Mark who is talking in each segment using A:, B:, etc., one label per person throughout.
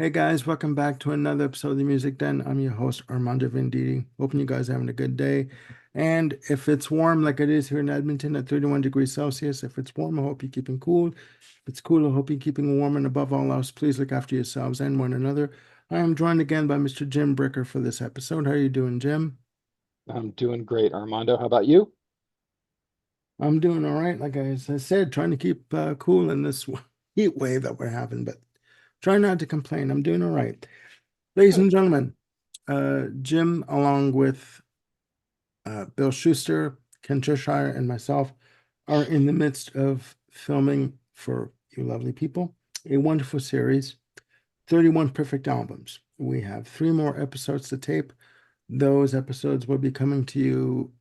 A: Hey guys, welcome back to another episode of the Music Den. I'm your host, Armando Venditti. Hoping you guys are having a good day. And if it's warm like it is here in Edmonton at 31 degrees Celsius, if it's warm, I hope you're keeping cool. If it's cool, I hope you're keeping warm. And above all else, please look after yourselves and one another. I am joined again by Mr. Jim Bricker for this episode. How are you doing, Jim?
B: I'm doing great, Armando. How about you?
A: I'm doing all right. Like I said, trying to keep cool in this heat wave that we're having, but try not to complain. I'm doing all right. Ladies and
B: Good.
A: gentlemen, Jim, along with Bill Schuster, Ken Cheshire, and myself are in the midst of filming for you lovely people a wonderful series, 31 Perfect Albums. We have three more episodes to tape. Those episodes will be coming to you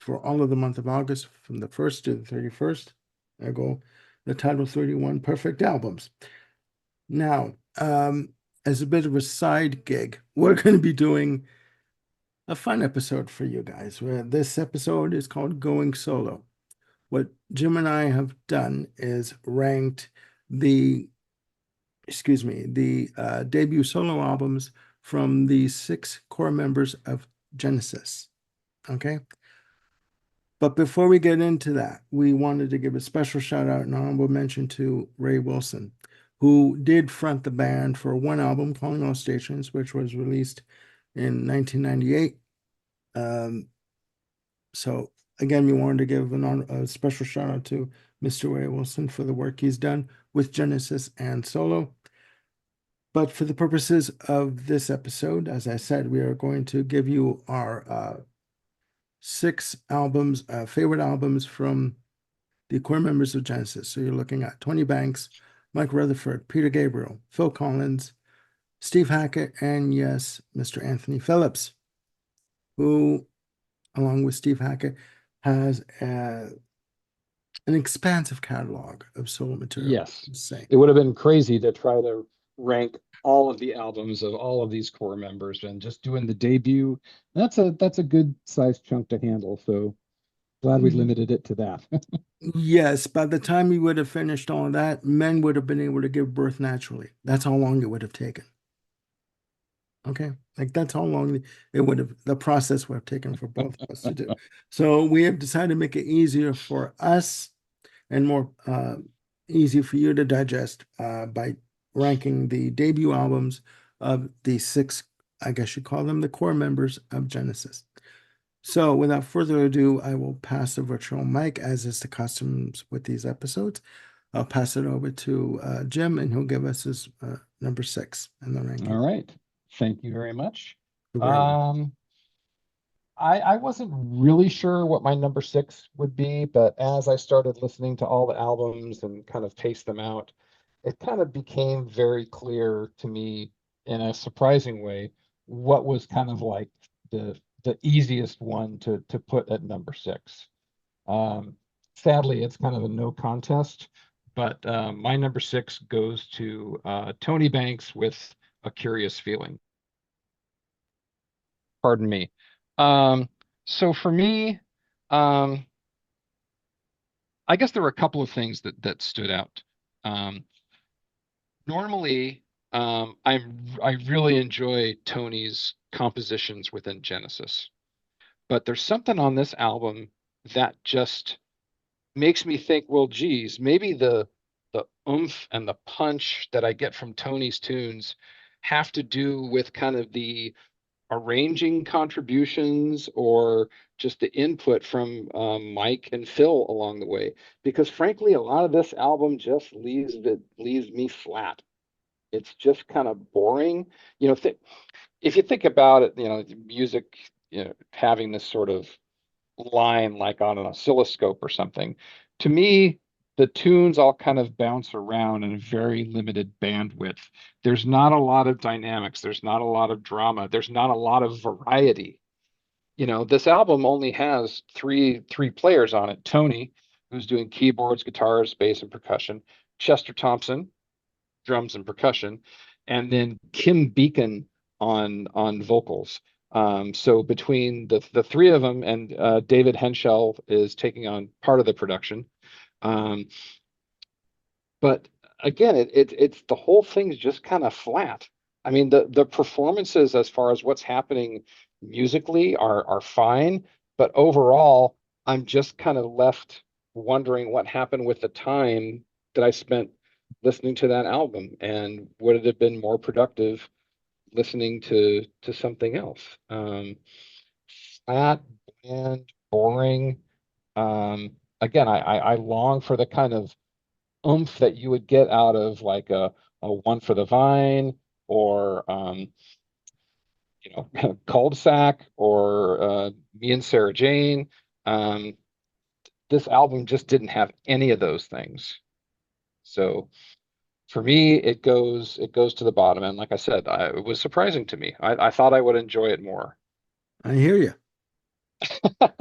A: for all of the month of August from the 1st to the 31st. Ergo, the title 31 Perfect Albums. Now, as a bit of a side gig, we're going to be doing a fun episode for you guys. Where this episode is called Going Solo. What Jim and I have done is ranked the, the debut solo albums from the six core members of Genesis. Okay. But before we get into that, we wanted to give a special shout out and honorable mention to Ray Wilson, who did front the band for one album, Calling All Stations, which was released in 1998. So again, we wanted to give a special shout out to Mr. Ray Wilson for the work he's done with Genesis and solo. But for the purposes of this episode, as I said, we are going to give you our six albums, favorite albums from the core members of Genesis. So you're looking at Tony Banks, Mike Rutherford, Peter Gabriel, Phil Collins, Steve Hackett, and yes, Mr. Anthony Phillips, who, along with Steve Hackett, has an expansive catalog of solo material,
B: Yes.
A: let's say.
B: It would have been crazy to try to rank all of the albums of all of these core members and just doing the debut. That's a good size chunk to handle. So glad we limited it to that.
A: Yes, by the time we would have finished all of that, men would have been able to give birth naturally. That's how long it would have taken. Okay. Like that's how long it would have, the process would have taken for both of us to do. So we have decided to make it easier for us and more easy for you to digest by ranking the debut albums of the six, I guess you call them the core members of Genesis. So without further ado, I will pass the virtual mic, as is the customs with these episodes. I'll pass it over to Jim, and he'll give us his number six in the
B: All
A: ranking.
B: right. Thank you very much.
A: You're very well.
B: Um, I wasn't really sure what my number six would be, but as I started listening to all the albums and kind of paced them out, it kind of became very clear to me in a surprising way what was kind of like the easiest one to put at number six. Um, Sadly, it's kind of a no contest, but my number six goes to Tony Banks with A Curious Feeling. Pardon me. Um, so for me, um, I guess there were a couple of things that stood out. Um, Normally, I really enjoy Tony's compositions within Genesis, but there's something on this album that just makes me think, well, geez, maybe the oomph and the punch that I get from Tony's tunes have to do with kind of the arranging contributions or just the input from Mike and Phil along the way. Because frankly, a lot of this album just leaves me flat. It's just kind of boring. You know, if you think about it, music, having this sort of line like on an oscilloscope or something. To me, the tunes all kind of bounce around in a very limited bandwidth. There's not a lot of dynamics, there's not a lot of drama, there's not a lot of variety. This album only has three players on it. Tony, who's doing keyboards, guitars, bass, and percussion. Chester Thompson, drums and percussion, and then Kim Beacon on vocals. So between the three of them, and David Henschel is taking on part of the production. Um, but again, it's the whole thing's just kind of flat. I mean, the performances as far as what's happening musically are fine, but overall, I'm just kind of left wondering what happened with the time that I spent listening to that album, and would it have been more productive listening to something else? Flat, bland, boring. Again, I long for the kind of oomph that you would get out of like a One for the Vine, or Cul-de-sac, or Me and Sarah Jane. Um, this album just didn't have any of those things. So for me, it goes to the bottom. And like I said, it was surprising to me. I thought I would enjoy it more.
A: I hear you. I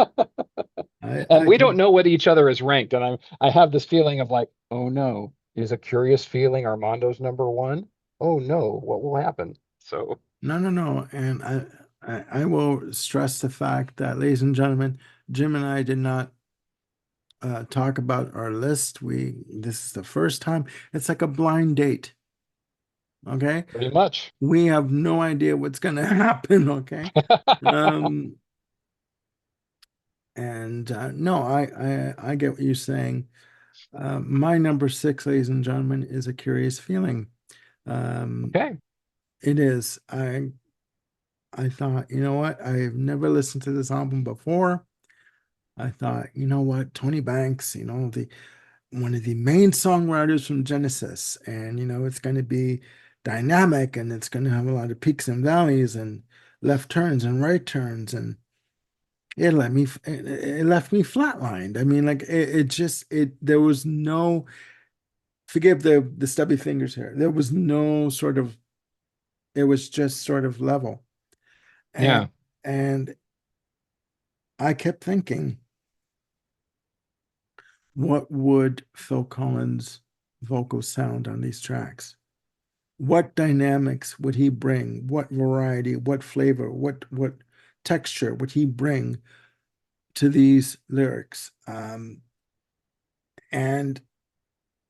B: And
A: I
B: we don't
A: can
B: know what each other is ranked. And I have this feeling of like, oh no, is a curious feeling Armando's number one? Oh no, what will happen? So
A: no, no, no. And I will stress the fact that, ladies and gentlemen, Jim and I did not talk about our list. This is the first time. It's like a blind date. Okay.
B: pretty much.
A: We have no idea what's gonna happen. Okay. Um, and no, I get what you're saying. My number six, ladies and gentlemen, is A Curious Feeling. Um,
B: Okay.
A: it is. I thought, you know what? I've never listened to this album before. I thought, you know what? Tony Banks, the one of the main songwriters from Genesis, and it's going to be dynamic, and it's going to have a lot of peaks and valleys and left turns and right turns, and it left me flatlined. I mean, like it just it there was no, forgive the stubby fingers here. There was no sort of, it was just sort of level. And
B: Yeah.
A: and I kept thinking, what would Phil Collins' vocals sound on these tracks? What dynamics would he bring? What variety, what flavor, what texture would he bring to these lyrics? And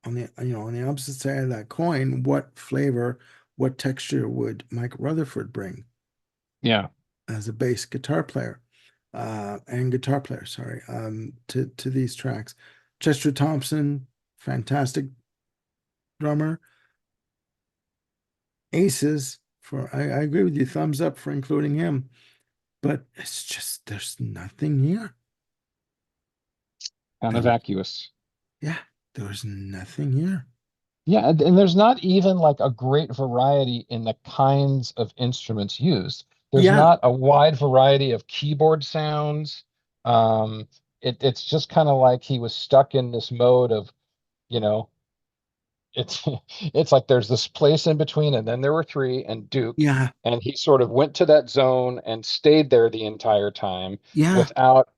A: on the opposite side of that coin, what flavor, what texture would Mike Rutherford bring
B: Yeah.
A: as a bass guitar player, and guitar player, sorry, to these tracks? Chester Thompson, fantastic drummer. Aces for I agree with you. Thumbs up for including him. But it's just there's nothing here.
B: Kind of
A: There,
B: vacuous.
A: yeah, there's nothing here.
B: Yeah, and there's not even like a great variety in the kinds of instruments used. There's
A: Yeah,
B: not a wide variety of keyboard sounds. Um, it's just kind of like he was stuck in this mode of, you know, it's it's like there's this place in between, and then there were three and Duke,
A: yeah,
B: and he sort of went to that zone and stayed there the entire time
A: yeah.
B: without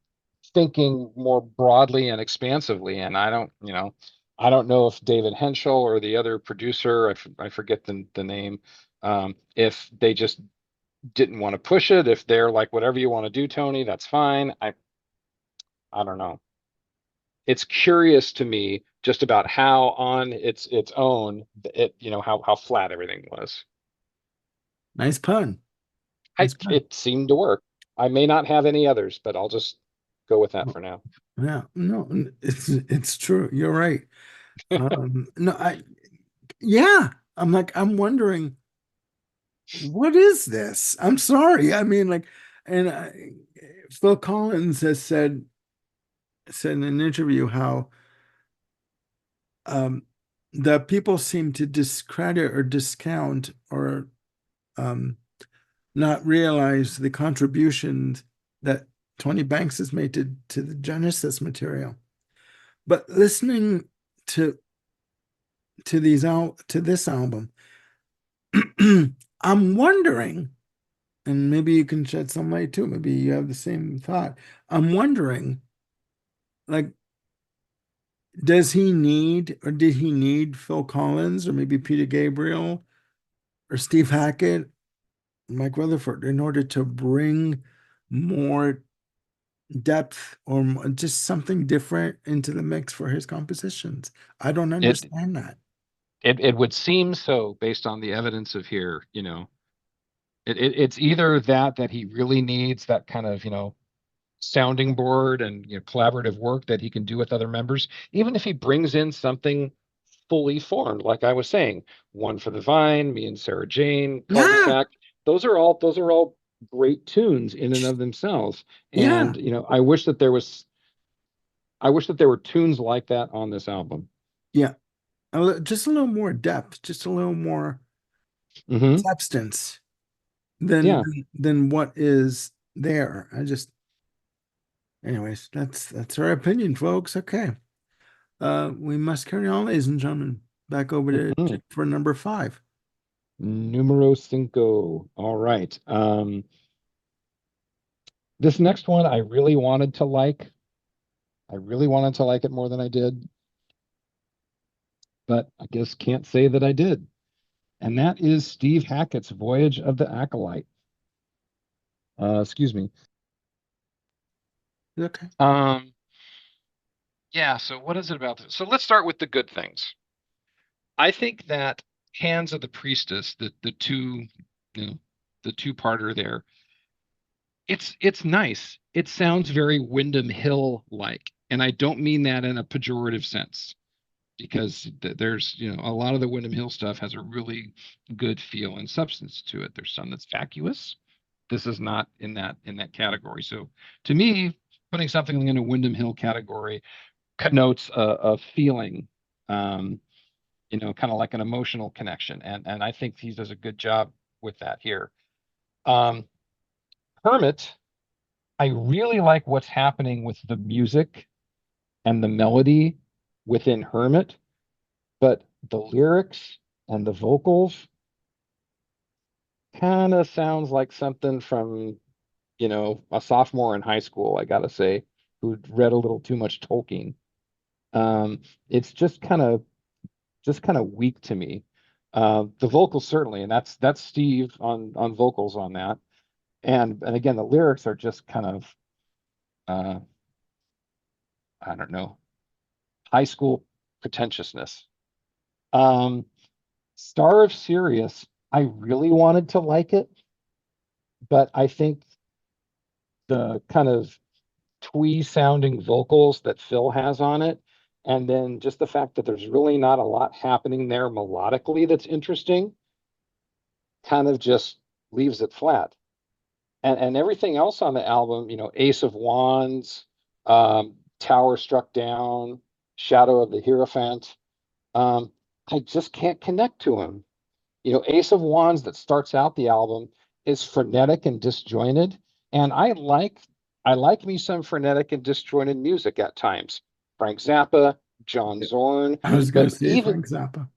B: thinking more broadly and expansively. And I don't know if David Henschel or the other producer, I forget the name, if they just didn't want to push it, if they're like, whatever you want to do, Tony, that's fine. I don't know. It's curious to me just about how on its own how flat everything was.
A: Nice pun.
B: I
A: Nice pun.
B: It seemed to work. I may not have any others, but I'll just go with that
A: Oh,
B: for now.
A: yeah, no, it's true. You're right. No, yeah. I'm wondering, what is this? I'm sorry. I mean, like, and Phil Collins has said in an interview how um, that people seem to discredit or discount or um, not realize the contributions that Tony Banks has made to the Genesis material. But listening to to this album, I'm wondering, and maybe you can shed some light too. Maybe you have the same thought. I'm wondering, like, does he need or did he need Phil Collins or maybe Peter Gabriel or Steve Hackett, Mike Rutherford in order to bring more depth or just something different into the mix for his compositions? I don't
B: It
A: understand that.
B: it would seem so based on the evidence of here, it's either that he really needs that kind of, sounding board and collaborative work that he can do with other members, even if he brings in something fully formed, like I was saying, One for the Vine, Me and Sarah Jane,
A: Yeah,
B: Cul-de-sac. Those are all great tunes in and of themselves.
A: yeah,
B: And I wish that there were tunes like that on this album.
A: yeah. Just a little more depth, just a little more
B: Hmm.
A: substance than
B: Yeah.
A: than what is there. Anyways, that's our opinion, folks. Okay. We must carry on, ladies and gentlemen. Back over to Jim
B: Mhm.
A: for number five.
B: Numero cinco. All right. This next one I really wanted to like. I really wanted to like it more than I did, but I guess can't say that I did. And that is Steve Hackett's Voyage of the Acolyte. Excuse me.
A: Okay.
B: Um, yeah, so what is it about this? So let's start with the good things. I think that Hands of the Priestess, you know, the two-parter there, it's nice. It sounds very Wyndham Hill like, and I don't mean that in a pejorative sense because there's a lot of the Wyndham Hill stuff has a really good feel and substance to it. There's some that's vacuous. This is not in that category. So to me, putting something in a Wyndham Hill category connotes a feeling, um, kind of like an emotional connection, and I think he does a good job with that here. Um, Hermit, I really like what's happening with the music and the melody within Hermit, but the lyrics and the vocals kind of sounds like something from, a sophomore in high school, I gotta say, who read a little too much Tolkien. It's just kind of weak to me. The vocals certainly, and that's Steve on vocals on that. And again, the lyrics are just kind of uh, I don't know, high school pretentiousness. Um, Star of Sirius, I really wanted to like it, but I think the kind of twee sounding vocals that Phil has on it, and then just the fact that there's really not a lot happening there melodically that's interesting, kind of just leaves it flat. And everything else on the album, Ace of Wands, Tower Struck Down, Shadow of the Hierophant, um, I just can't connect to him. Ace of Wands that starts out the album is frenetic and disjointed, and I like me some frenetic and disjointed music at times. Frank Zappa, John Zorn,
A: I was gonna
B: but
A: say
B: even
A: Frank Zappa.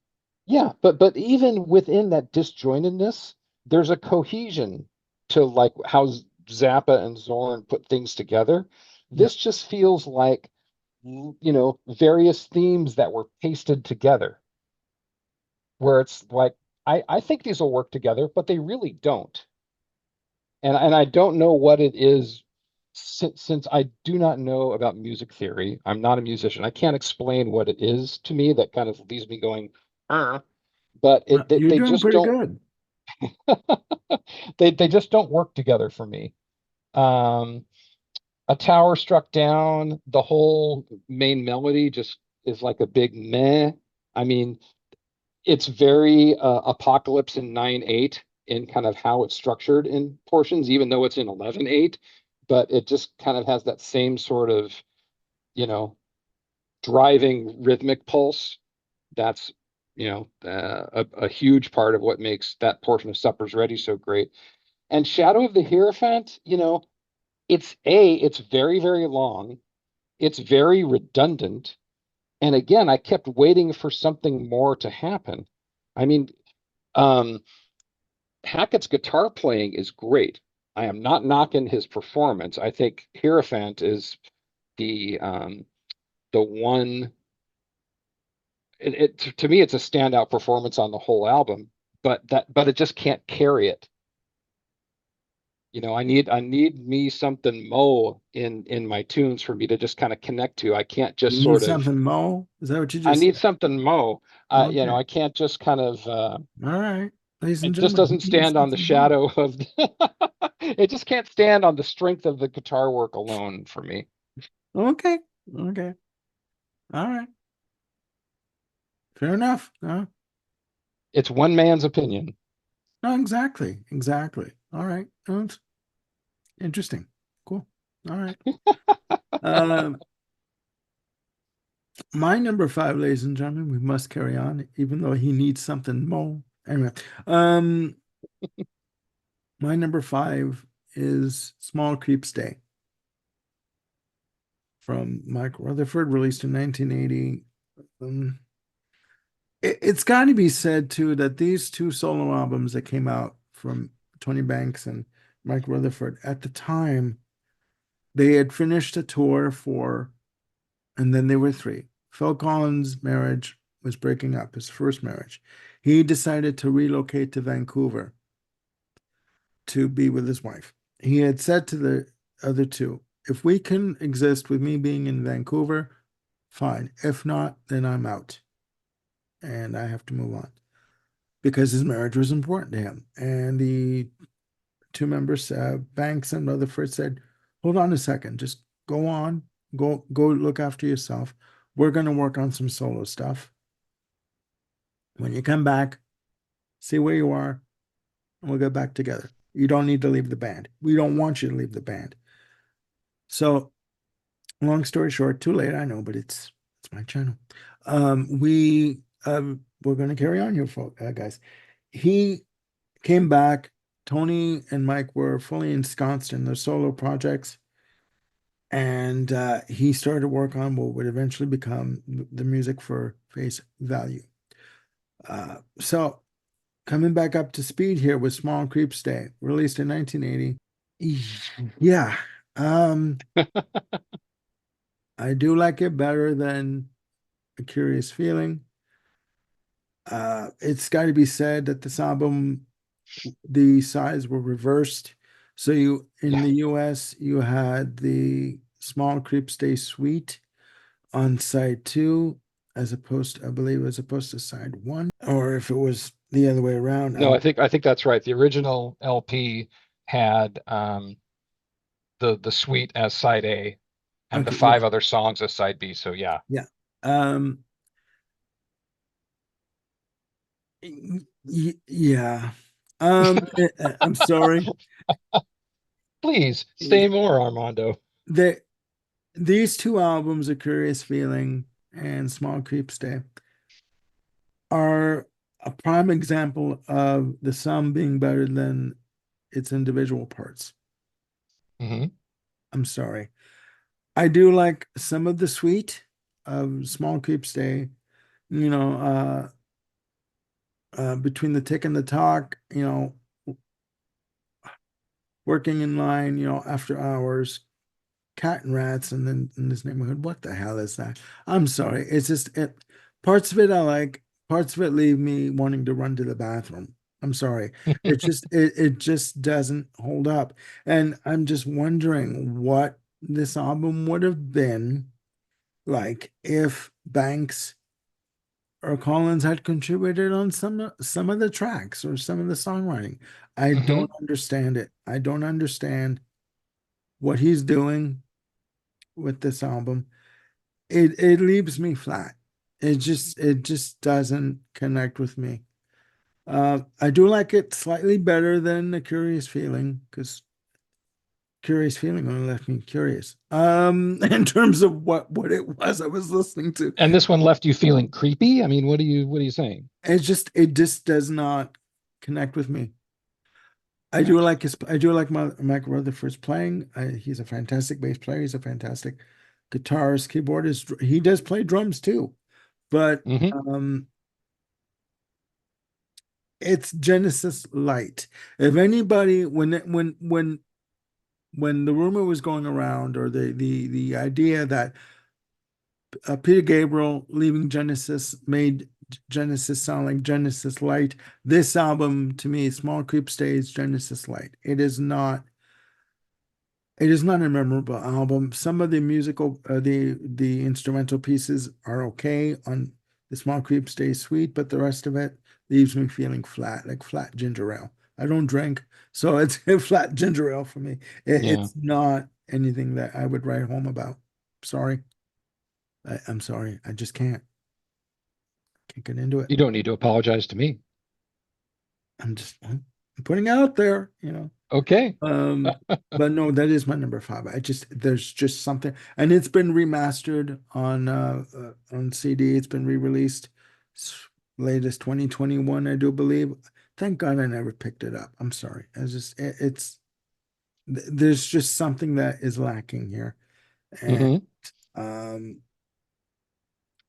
B: yeah, but even within that disjointedness, there's a cohesion to like how Zappa and Zorn put things together.
A: Yeah.
B: This just feels like various themes that were pasted together, where it's like I think these will work together, but they really don't. And I don't know what it is since I do not know about music theory. I'm not a musician. I can't explain what it is to me that kind of leaves me going, but
A: You're
B: they
A: doing
B: just
A: pretty
B: don't
A: good.
B: they just don't work together for me. Um, a tower struck down, the whole main melody just is like a big meh. I mean, it's very Apocalypse in 9/8 in kind of how it's structured in portions, even though it's in 11/8, but it just kind of has that same sort of, you know, driving rhythmic pulse. That's, a huge part of what makes that portion of Supper's Ready so great. And Shadow of the Hierophant, it's very, very long. It's very redundant. And again, I kept waiting for something more to happen. I mean, um, Hackett's guitar playing is great. I am not knocking his performance. I think Hierophant is the one. To me, it's a standout performance on the whole album, but it just can't carry it. I need me something Mo in my tunes for me to just kind of connect to. I can't
A: You
B: just
A: need
B: sort of
A: something, Mo? Is that what you
B: I
A: just
B: need
A: said?
B: something Mo.
A: Okay.
B: I can't just kind of
A: All right. Ladies and
B: it just
A: gentlemen,
B: doesn't
A: he needs
B: stand on the
A: something, Mo.
B: shadow of it just can't stand on the strength of the guitar work alone for me.
A: Okay. Okay. All right. Fair enough. No,
B: It's one man's opinion.
A: no, exactly. Exactly. All right. No, it's interesting. Cool. All right. Um, my number five, ladies and gentlemen, we must carry on, even though he needs something more. Anyway, um, my number five is Small Creeps Day from Mike Rutherford, released in 1980. Um, it's got to be said too that these two solo albums that came out from Tony Banks and Mike Rutherford at the time, they had finished a tour for, and then they were three. Phil Collins' marriage was breaking up, his first marriage. He decided to relocate to Vancouver to be with his wife. He had said to the other two, if we can exist with me being in Vancouver, fine. If not, then I'm out and I have to move on because his marriage was important to him. And the two members, Banks and Rutherford, said, hold on a second, just go on, go look after yourself. We're going to work on some solo stuff. When you come back, see where you are, and we'll get back together. You don't need to leave the band. We don't want you to leave the band. So, long story short, too late, I know, but it's my channel. We're going to carry on here, folks, guys. He came back. Tony and Mike were fully ensconced in their solo projects, and he started to work on what would eventually become the music for Face Value. So coming back up to speed here with Small Creeps Day, released in 1980. Yeah, um, I do like it better than A Curious Feeling. It's got to be said that this album, the sides were reversed. So you in
B: Yeah.
A: the US, you had the Small Creeps Day Suite on side two, as opposed to, I believe, as opposed to side one, or if it was the other way around.
B: No, I think that's right. The original LP had the suite as side A and the
A: Okay, yeah,
B: five other songs as side B. So yeah.
A: yeah. Um, yeah. I'm sorry.
B: Please say more, Armando.
A: The these two albums, A Curious Feeling and Small Creeps Day, are a prime example of the sum being better than its individual parts.
B: Hmm.
A: I'm sorry. I do like some of the suite of Small Creeps Day, you know, between the tick and the talk, working in line, after hours, cat and rats, and then in this neighborhood. What the hell is that? I'm sorry. It's just parts of it I like, parts of it leave me wanting to run to the bathroom. I'm sorry. It just doesn't hold up. And I'm just wondering what this album would have been like if Banks or Collins had contributed on some of the tracks or some of the songwriting. I
B: Hmm.
A: don't understand it. I don't understand what he's doing with this album. It leaves me flat. It just doesn't connect with me. I do like it slightly better than the Curious Feeling because Curious Feeling only left me curious. In terms of what it was I was listening to,
B: And this one left you feeling creepy? I mean, what are you saying?
A: it just does not connect with me.
B: Gotcha.
A: I do like Mike Rutherford's playing. He's a fantastic bass player. He's a fantastic guitarist, keyboardist. He does play drums too, but
B: Hmm.
A: um, it's Genesis light. If anybody, when the rumor was going around, or the idea that Peter Gabriel leaving Genesis made Genesis sound like Genesis light, this album to me, Small Creep Stage Genesis light. It is not. It is not a memorable album. Some of the musical, the instrumental pieces are okay on The Small Creep Stay Sweet, but the rest of it leaves me feeling flat, like flat ginger ale. I don't drink, so it's a flat ginger ale for me.
B: Yeah.
A: It's not anything that I would write home about. Sorry. I'm sorry. I just can't get into it.
B: You don't need to apologize to me.
A: I'm putting it out there.
B: Okay.
A: But no, that is my number five. There's just something, and it's been remastered on CD. It's been re-released, latest 2021, I do believe. Thank God I never picked it up. I'm sorry. There's just something that is lacking here. And
B: Hmm.
A: um,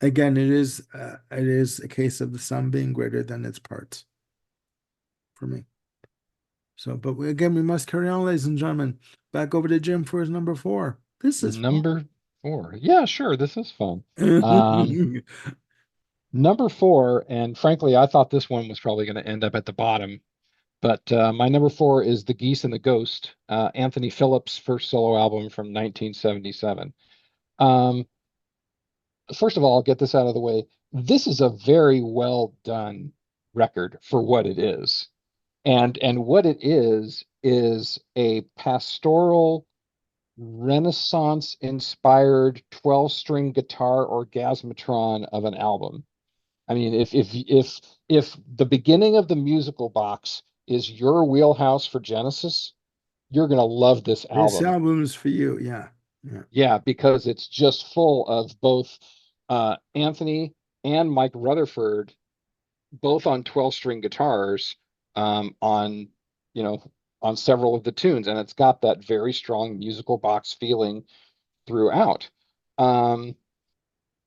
A: again, it is a case of the sum being greater than its parts for me. So, but again, we must carry on, ladies and gentlemen. Back over to Jim for his number four. This is
B: Number four. Yeah, sure. This is fun. Um,
A: fun.
B: Number four, and frankly, I thought this one was probably going to end up at the bottom, but my number four is The Geese and the Ghost, Anthony Phillips' first solo album from 1977. Um, First of all, I'll get this out of the way. This is a very well done record for what it is. And what it is a pastoral Renaissance inspired 12-string guitar orgasmatron of an album. I mean, if the beginning of the musical box is your wheelhouse for Genesis, you're gonna love this
A: This
B: album.
A: album is for you. Yeah. Yeah.
B: Yeah, because it's just full of both Anthony and Mike Rutherford, both on 12-string guitars, on you know on several of the tunes, and it's got that very strong musical box feeling throughout. Um,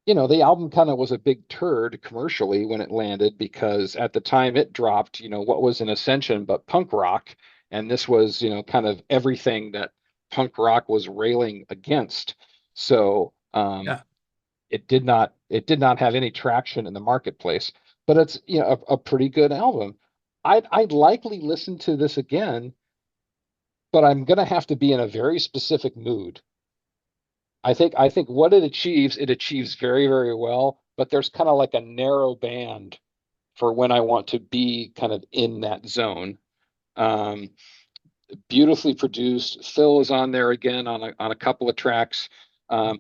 B: the album kind of was a big turd commercially when it landed because at the time it dropped, what was an ascension but punk rock, and this was, kind of everything that punk rock was railing against. So
A: Yeah.
B: it did not have any traction in the marketplace, but it's a pretty good album. I'd likely listen to this again, but I'm gonna have to be in a very specific mood. I think what it achieves very, very well, but there's kind of like a narrow band for when I want to be kind of in that zone. Um, Beautifully produced. Phil is on there again on a couple of tracks.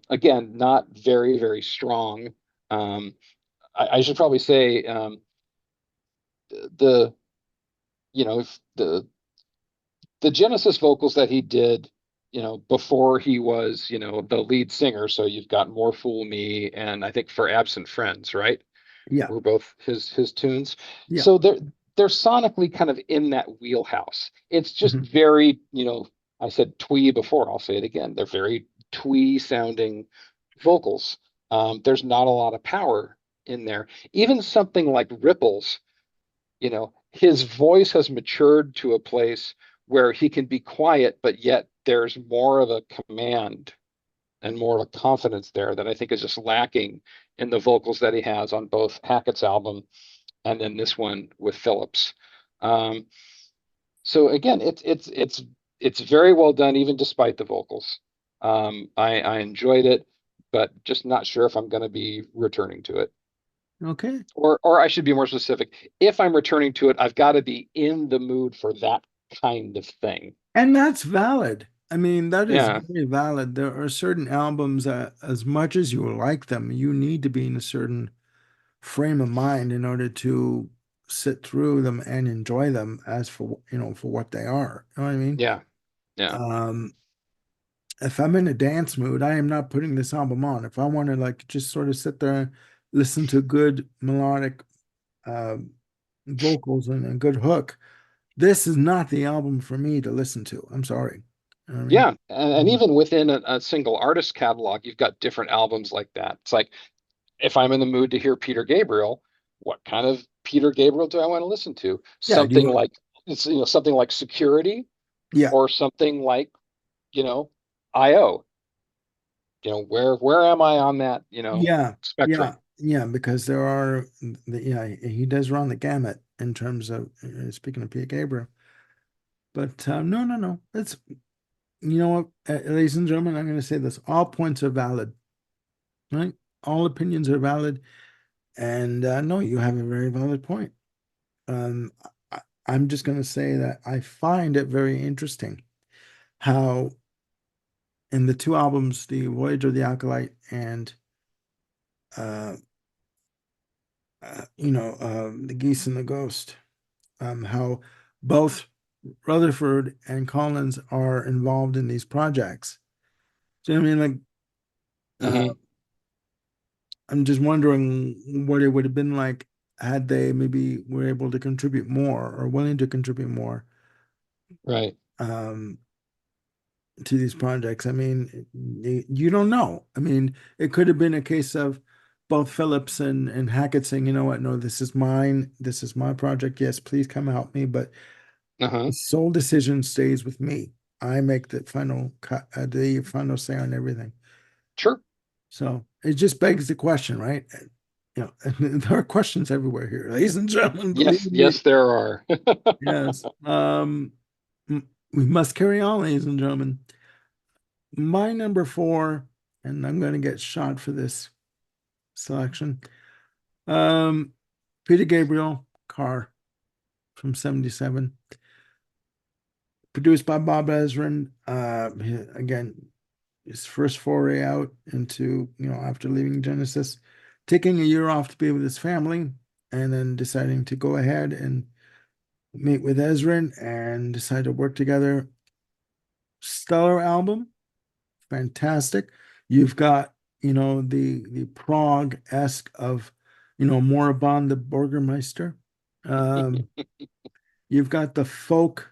B: Again, not very, very strong. Um, I should probably say the the Genesis vocals that he did, before he was, the lead singer. So you've got More Fool Me and I think For Absent Friends, right?
A: Yeah.
B: Were both his tunes.
A: Yeah.
B: So they're sonically kind of in that wheelhouse. It's just
A: Mhm.
B: very, I said twee before, I'll say it again. They're very twee sounding vocals. There's not a lot of power in there. Even something like Ripples, his voice has matured to a place where he can be quiet, but yet there's more of a command and more of a confidence there that I think is just lacking in the vocals that he has on both Hackett's album and then this one with Phillips. Um, so again, it's very well done, even despite the vocals. I enjoyed it, but just not sure if I'm going to be returning to it.
A: Okay.
B: Or I should be more specific. If I'm returning to it, I've got to be in the mood for that kind of thing.
A: And that's valid. I mean, that is
B: Yeah,
A: very valid. There are certain albums that, as much as you like them, you need to be in a certain frame of mind in order to sit through them and enjoy them as for what they are. You know what I mean?
B: yeah, yeah,
A: Um, if I'm in a dance mood, I am not putting this album on. If I want to like just sort of sit there and listen to good melodic uh, vocals and a good hook, this is not the album for me to listen to. I'm sorry. You know what I mean?
B: yeah. And even within a single artist catalog, you've got different albums like that. It's like if I'm in the mood to hear Peter Gabriel, what kind of Peter Gabriel do I want to listen to?
A: Yeah, do you,
B: Something like Security,
A: yeah,
B: or something like, you know, IO. Where am I on that,
A: yeah, yeah,
B: spectrum?
A: yeah, because yeah, he does run the gamut in terms of speaking of Peter Gabriel. But no, no, no. you know what, ladies and gentlemen, I'm going to say this: all points are valid, right? All opinions are valid, and no, you have a very valid point. Um, I'm just going to say that I find it very interesting how in the two albums, the Voyage of the Acolyte and uh, the Geese and the Ghost, how both Rutherford and Collins are involved in these projects. So I mean, like, uh,
B: Hmm.
A: I'm just wondering what it would have been like had they maybe were able to contribute more or willing to contribute more
B: Right.
A: um, to these projects. I mean, you don't know. I mean, it could have been a case of both Phillips and Hackett saying, you know what, no, this is mine. This is my project. Yes, please come help me. But the
B: Uh-huh.
A: sole decision stays with me. I make the final cut, the final say on everything.
B: Sure.
A: So it just begs the question, right? You know, there are questions everywhere here, ladies and gentlemen, believe
B: Yes,
A: me.
B: yes, there are.
A: Yes. We must carry on, ladies and gentlemen. My number four, and I'm going to get shot for this selection. Um, Peter Gabriel, Car from '77, produced by Bob Ezrin. Again, his first foray out into, after leaving Genesis, taking a year off to be with his family, and then deciding to go ahead and meet with Ezrin and decide to work together. Stellar album, fantastic. You've got, the prog-esque of, Moribond the Burgermeister. Um, you've got the folk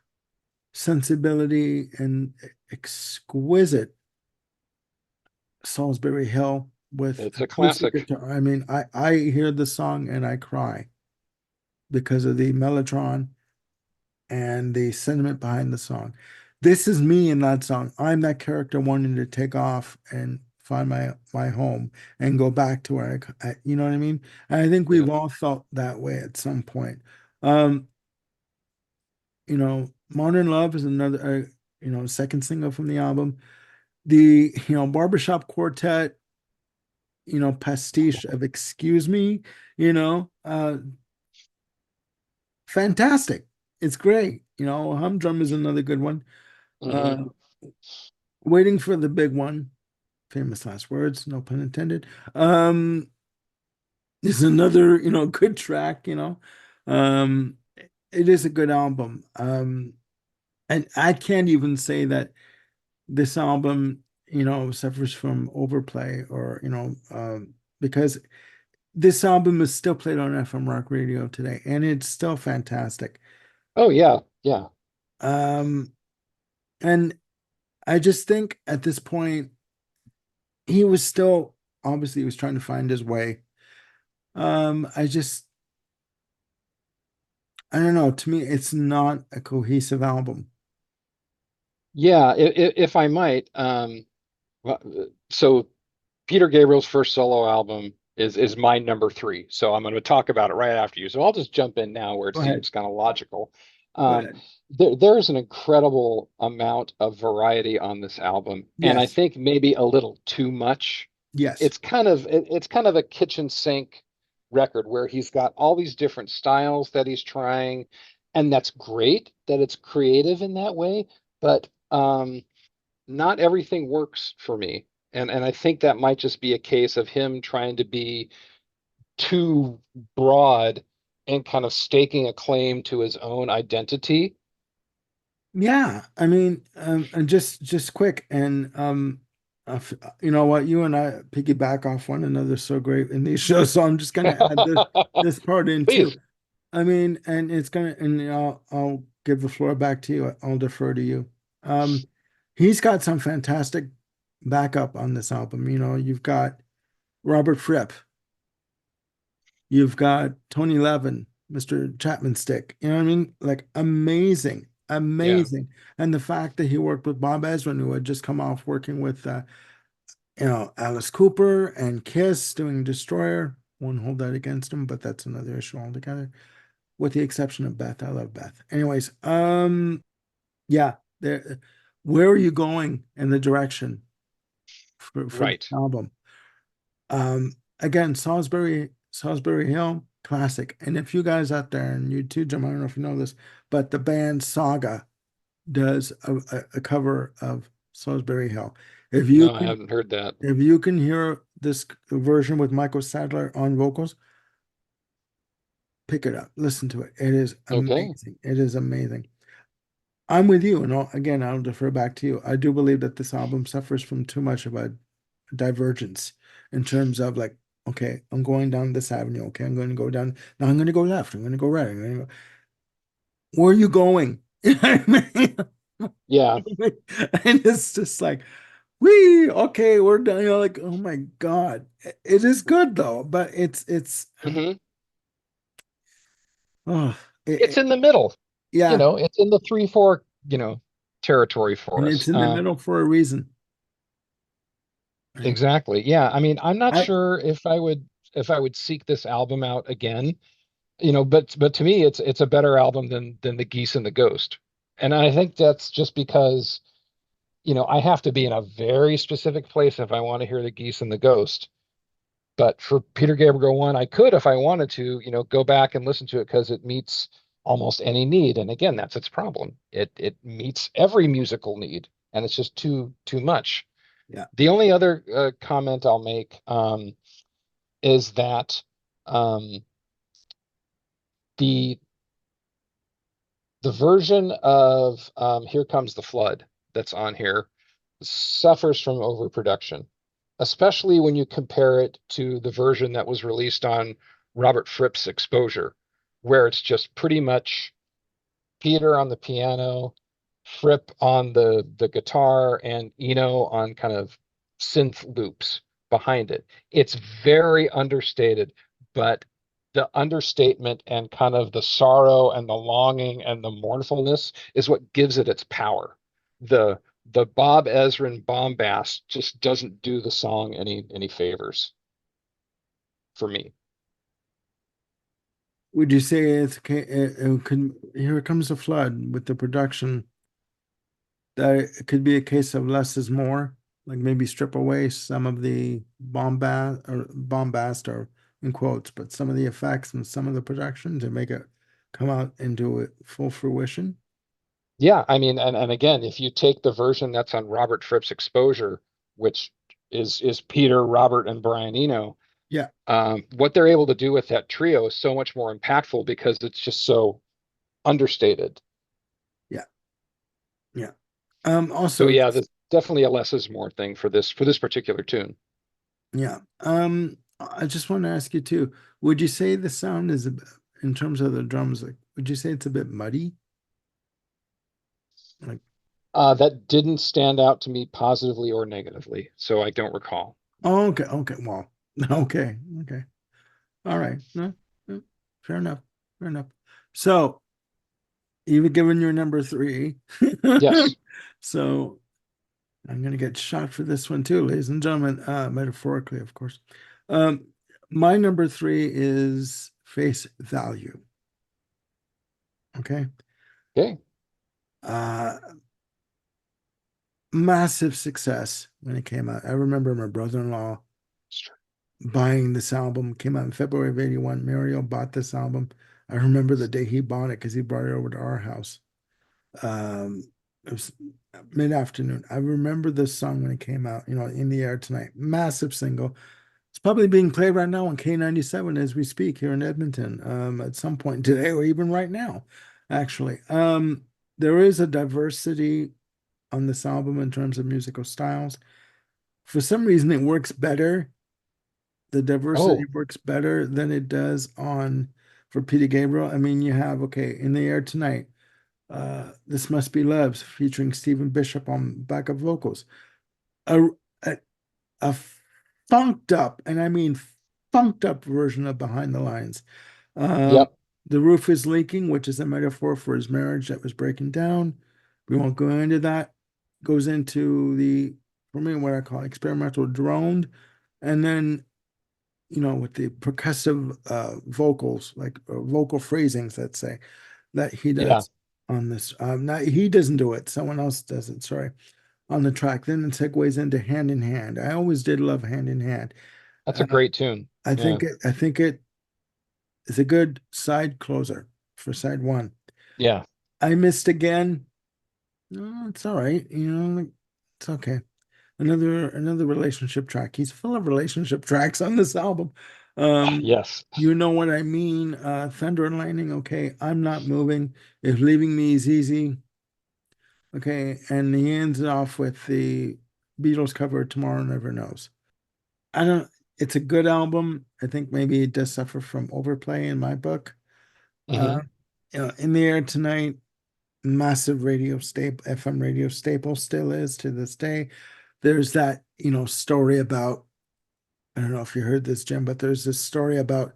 A: sensibility and exquisite Salisbury Hill with
B: It's a
A: acoustic
B: classic.
A: guitar. I mean, I hear the song and I cry because of the mellotron and the sentiment behind the song. This is me in that song. I'm that character wanting to take off and find my home and go back to where you know what I mean? And I think
B: Yeah.
A: we've all felt that way at some point. Modern Love is another second single from the album. The Barbershop Quartet, pastiche of Excuse Me, you know, uh fantastic. It's great. Humdrum is another good one.
B: Hmm.
A: Uh Waiting for the Big One, famous last words, no pun intended. Is another, good track, it is a good album. And I can't even say that this album, suffers from overplay or, because this album is still played on FM rock radio today, and it's still fantastic.
B: Oh yeah, yeah.
A: Um, and I just think at this point, he was still obviously he was trying to find his way. I don't know. To me, it's not a cohesive album.
B: Yeah, if I might, well, so Peter Gabriel's first solo album is my number three. So I'm going to talk about it right after you. So I'll just jump in now where it
A: Go ahead.
B: seems kind of logical.
A: Go
B: Um,
A: ahead.
B: there's an incredible amount of variety on this album, and I
A: Yes.
B: think maybe a little too much.
A: Yes.
B: It's kind of a kitchen sink record where he's got all these different styles that he's trying, and that's great that it's creative in that way. But not everything works for me. And I think that might just be a case of him trying to be too broad and kind of staking a claim to his own identity.
A: Yeah. I mean, and just quick and you know what, you and I piggyback off one another so great in these shows, so I'm just gonna add this part in
B: Please.
A: too. I mean, and it's gonna, and I'll give the floor back to you. I'll defer to you. Um, he's got some fantastic backup on this album. You've got Robert Fripp, you've got Tony Levin, Mr. Chapman Stick. You know what I mean? Like amazing,
B: Yeah.
A: amazing. And the fact that he worked with Bob Ezrin, who had just come off working with Alice Cooper and Kiss doing Destroyer. Won't hold that against him, but that's another issue altogether. With the exception of Beth. I love Beth. Anyways, yeah, there. where are you going in the direction for the
B: Right.
A: album? Um, Again, Salisbury Hill, classic. And if you guys out there, and you too, Jim, I don't know if you know this, but the band Saga does a cover of Salisbury Hill. If you
B: No, I
A: can
B: haven't heard that.
A: if you can hear this version with Michael Sadler on vocals, pick it up, listen to it. It is
B: Okay.
A: amazing. It is amazing. I'm with you, and again, I'll defer back to you. I do believe that this album suffers from too much of a divergence in terms of like, okay, I'm going down this avenue. Okay, I'm going to go down. Now I'm going to go left. I'm going to go right. Where are you going? You know what I mean?
B: Yeah.
A: And it's just like, we okay, we're done. You're like, oh my God. It is good though, but it's
B: Hmm.
A: oh
B: It's in the middle.
A: yeah,
B: It's in the 3-4, territory
A: and
B: for
A: it's
B: us.
A: in the middle for a reason. Right?
B: Exactly. Yeah. I mean, I'm not
A: I
B: sure if I would seek this album out again, but to me it's a better album than The Geese and the Ghost. And I think that's just because, I have to be in a very specific place if I want to hear The Geese and the Ghost. But for Peter Gabriel one, I could, if I wanted to, go back and listen to it because it meets almost any need. And again, that's its problem. It meets every musical need, and it's just too much.
A: yeah.
B: The only other comment I'll make is that um, the the version of Here Comes the Flood that's on here suffers from overproduction, especially when you compare it to the version that was released on Robert Fripp's Exposure, where it's just pretty much Peter on the piano, Fripp on the guitar, and Eno on kind of synth loops behind it. It's very understated, but the understatement and kind of the sorrow and the longing and the mournfulness is what gives it its power. The Bob Ezrin bombast just doesn't do the song any favors for me.
A: Would you say it could, here comes the flood with the production, that it could be a case of less is more, like maybe strip away some of the bombast or in quotes, but some of the effects and some of the production to make it come out into full fruition.
B: Yeah, I mean, and again, if you take the version that's on Robert Fripp's Exposure, which is Peter, Robert, and Brian Eno,
A: Yeah,
B: what they're able to do with that trio is so much more impactful because it's just so understated.
A: yeah, yeah.
B: So
A: Also,
B: yeah, there's definitely a less is more thing for this particular tune.
A: yeah. I just want to ask you too, would you say the sound is in terms of the drums, like, would you say it's a bit muddy? Like,
B: That didn't stand out to me positively or negatively, so I don't recall.
A: oh, okay, okay, well, okay, okay. All right. No, no, fair enough. Fair enough. So you've given your number three.
B: Yes.
A: So I'm gonna get shot for this one too, ladies and gentlemen, metaphorically, of course. Um, my number three is face value. Okay.
B: Okay.
A: Uh, Massive success when it came out. I remember my brother-in-law buying this album. Came out in February of 81. Mario bought this album. I remember the day he bought it because he brought it over to our house. It was mid-afternoon. I remember this song when it came out, In the Air Tonight. Massive single. It's probably being played right now on K97 as we speak here in Edmonton, at some point today or even right now, actually. There is a diversity on this album in terms of musical styles. For some reason, it works better. The diversity
B: Oh,
A: works better than it does on for Peter Gabriel. I mean, you have, okay, In the Air Tonight. This Must Be Loves featuring Stephen Bishop on backup vocals. A, a, a funked up, and I mean funked up version of Behind the Lines. Um,
B: yep.
A: the Roof is Leaking, which is a metaphor for his marriage that was breaking down. We won't go into that. Goes into for me, what I call experimental droned. And then, with the percussive vocals, like vocal phrasings, let's say, that he
B: Yeah.
A: does. on this. Not he doesn't do it. Someone else does it. Sorry, on the track. Then it segues into Hand in Hand. I always did love Hand in Hand.
B: That's a
A: Uh,
B: great tune. Yeah.
A: I think it is a good side closer for side one.
B: Yeah.
A: I missed again. No, it's all right. Like, it's okay. Another relationship track. He's full of relationship tracks on this album. Um,
B: Yes.
A: you know what I mean? Thunder and Lightning. Okay, I'm not moving. If leaving me is easy. Okay, and he ends it off with the Beatles cover "Tomorrow Never Knows." I don't. It's a good album. I think maybe it does suffer from overplay in my book. Uh,
B: Hmm.
A: In the Air Tonight, massive radio staple, FM radio staple, still is to this day. There's that, story about, I don't know if you heard this, Jim, but there's this story about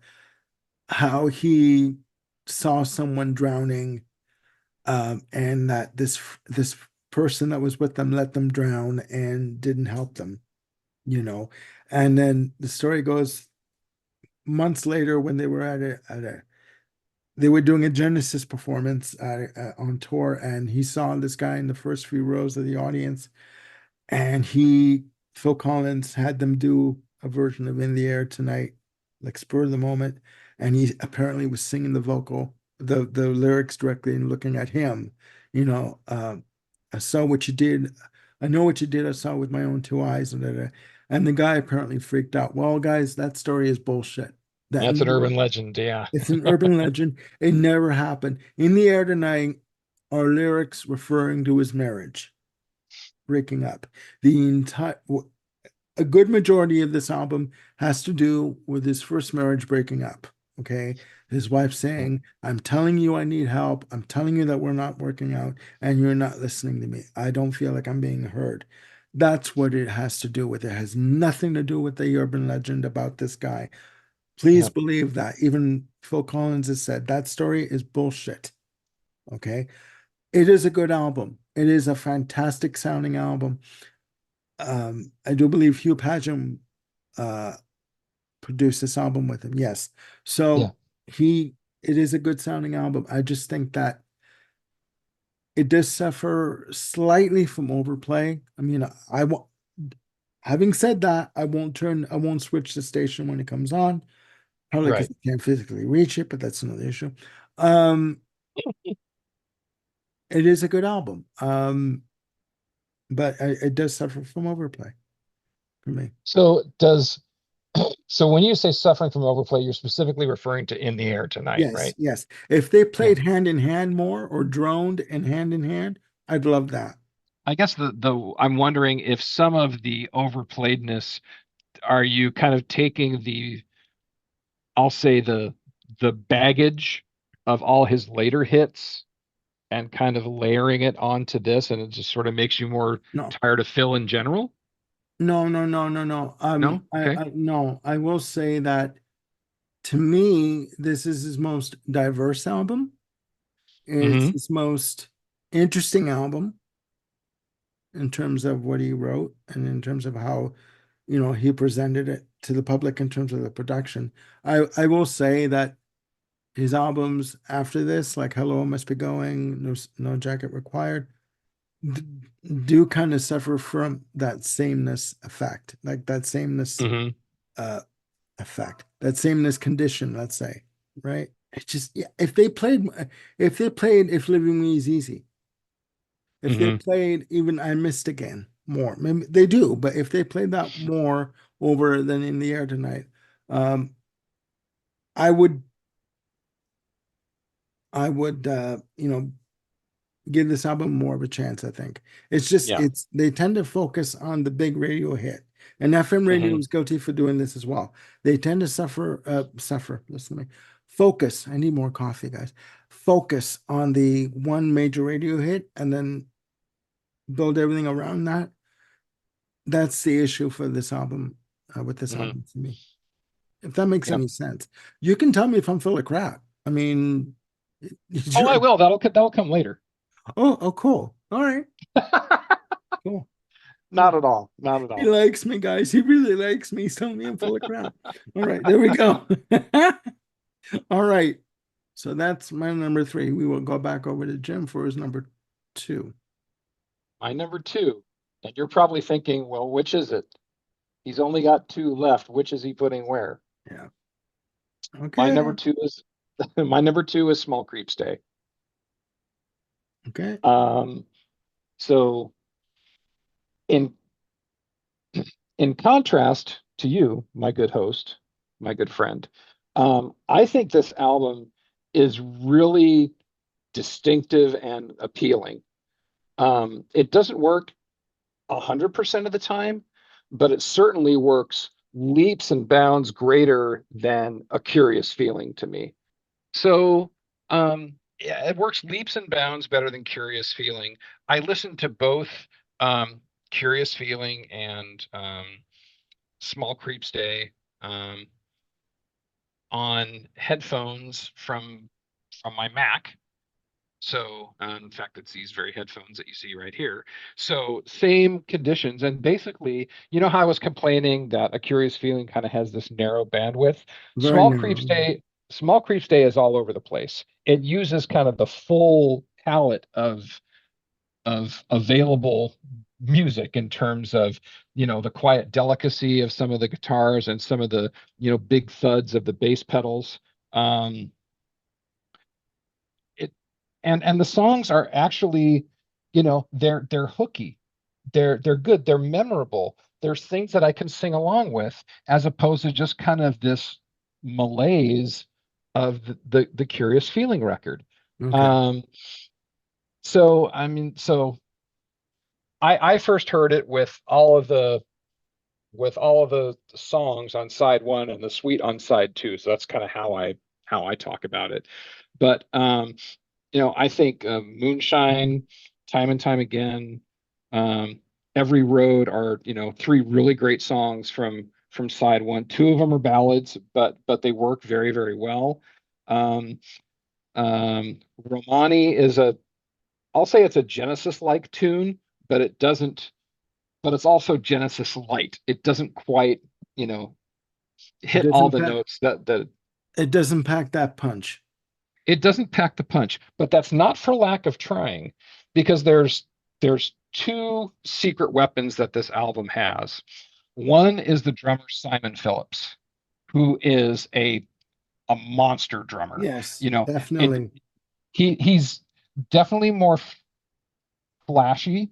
A: how he saw someone drowning, and that this person that was with them let them drown and didn't help them, you know. And then the story goes months later when they were they were doing a Genesis performance on tour, and he saw this guy in the first few rows of the audience, and Phil Collins had them do a version of In the Air Tonight, like spur of the moment, and he apparently was singing the lyrics directly and looking at him. You know, I saw what you did. I know what you did. I saw with my own two eyes, and the guy apparently freaked out. Well, guys, that story is bullshit. That
B: That's an
A: never
B: urban legend. Yeah.
A: It's an urban legend. It never happened. In the Air Tonight are lyrics referring to his marriage breaking up. The entire A good majority of this album has to do with his first marriage breaking up. Okay. His wife
B: Yeah.
A: saying, I'm telling you I need help. I'm telling you that we're not working out and you're not listening to me. I don't feel like I'm being heard. That's what it has to do with. It has nothing to do with the urban legend about this guy. Please
B: Yeah.
A: believe that. Even Phil Collins has said that story is bullshit. Okay. It is a good album. It is a fantastic sounding album. I do believe Hugh Padgham uh, produced this album with him. Yes.
B: Yeah.
A: So he, it is a good sounding album. I just think that it does suffer slightly from overplay. I mean, I won't, having said that, I won't switch the station when it comes on, probably because
B: Right.
A: I can't physically reach it, but that's another issue. Um, it is a good album. But it does suffer from overplay for me.
B: So does so when you say suffering from overplay, you're specifically referring to In the Air Tonight,
A: Yes,
B: right?
A: yes. If they
B: Yeah.
A: played hand in hand more or droned and hand in hand, I'd love that.
B: I guess the I'm wondering if some of the overplayedness, are you kind of taking the, I'll say the baggage of all his later hits and kind of layering it onto this, and it just sort of makes you more
A: No,
B: tired of Phil in general?
A: no.
B: No? Okay.
A: No, I will say that to me, this is his most diverse album. It's
B: Hmm.
A: his most interesting album in terms of what he wrote and in terms of how, he presented it to the public in terms of the production. I will say that his albums after this, like Hello Must Be Going, No Jacket Required, d- do kind of suffer from that sameness effect, like that sameness
B: Hmm.
A: uh that sameness condition, let's say, right? It's just, yeah, if Living Me Is Easy, if they
B: Hmm.
A: played even I Missed Again more, maybe they do, but if they played that more over than In the Air Tonight, um, I would give this album more of a chance, I think.
B: Yeah.
A: It's they tend to focus on the big radio hit. And FM radio
B: Hmm.
A: is guilty for doing this as well. They tend to listen to me. Focus. I need more coffee, guys. Focus on the one major radio hit and then build everything around that. That's the issue for this album, with this
B: Hmm.
A: album to me. If that makes
B: Yeah.
A: any sense. You can tell me if I'm full of crap. I mean,
B: Oh, I
A: you're,
B: will. That'll come later.
A: oh, cool. All right, cool.
B: Not at all. Not at
A: He
B: all.
A: likes me, guys. He really likes me. He's telling me I'm full of crap. All right, there we go. All right. So that's my number three. We will go back over to Jim for his number two.
B: My number two, and you're probably thinking, well, which is it? He's only got two left. Which is he putting where?
A: Yeah.
B: My
A: Okay.
B: number two is my number two is Small Creeps Day.
A: Okay.
B: Um, so in in contrast to you, my good host, my good friend, I think this album is really distinctive and appealing. It doesn't work 100% of the time, but it certainly works leaps and bounds greater than A Curious Feeling to me. So, yeah, it works leaps and bounds better than Curious Feeling. I listened to both Curious Feeling and Small Creeps Day um, on headphones from my Mac. So, in fact, it's these very headphones that you see right here. So, same conditions. And basically, you know how I was complaining that A Curious Feeling kind of has this narrow bandwidth?
A: Very narrow.
B: Small Creeps Day is all over the place. It uses kind of the full palette of available music in terms of, the quiet delicacy of some of the guitars and some of the, big thuds of the bass pedals. Um, it and the songs are actually, they're hooky, they're good, they're memorable, there's things that I can sing along with, as opposed to just kind of this malaise of the Curious Feeling record.
A: Okay.
B: um so I mean, so I first heard it with all of the songs on side one and the suite on side two, so that's kind of how I talk about it. But I think Moonshine, Time and Time Again, um, Every Road are, three really great songs from side one. Two of them are ballads, but they work very, very well. Um, Romani I'll say it's a Genesis-like tune, but but it's also Genesis light. It doesn't quite, you know,
A: It
B: hit all
A: doesn't
B: the
A: pack,
B: notes that
A: it doesn't pack that punch.
B: it doesn't pack the punch, but that's not for lack of trying, because there's two secret weapons that this album has. One is the drummer Simon Phillips, who is a monster drummer.
A: Yes,
B: You know, it
A: definitely.
B: he's definitely more flashy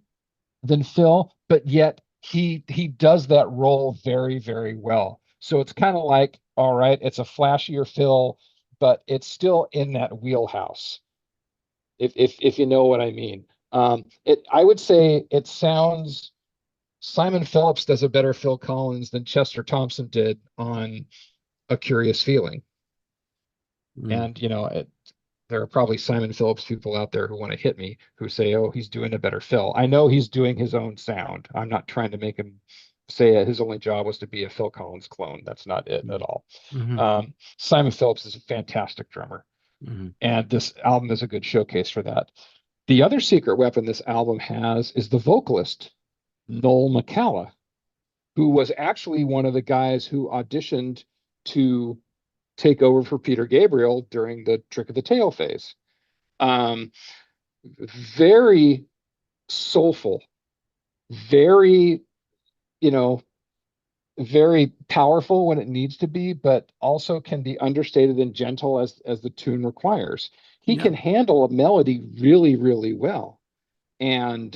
B: than Phil, but yet he does that role very, very well. So it's kind of like, all right, it's a flashier Phil, but it's still in that wheelhouse, if you know what I mean. I would say it sounds Simon Phillips does a better Phil Collins than Chester Thompson did on A Curious Feeling.
A: Mm.
B: And there are probably Simon Phillips people out there who want to hit me, who say, "Oh, he's doing a better Phil." I know he's doing his own sound. I'm not trying to make him say his only job was to be a Phil Collins clone. That's not it at all.
A: Mm-hmm.
B: Simon Phillips is a fantastic drummer,
A: Mm-hmm.
B: and this album is a good showcase for that. The other secret weapon this album has is the vocalist, Noel McCalla, who was actually one of the guys who auditioned to take over for Peter Gabriel during the Trick of the Tail phase. Um, Very soulful, very, you know, very powerful when it needs to be, but also can be understated and gentle as the tune requires. He
A: Yeah.
B: can handle a melody really, really well. And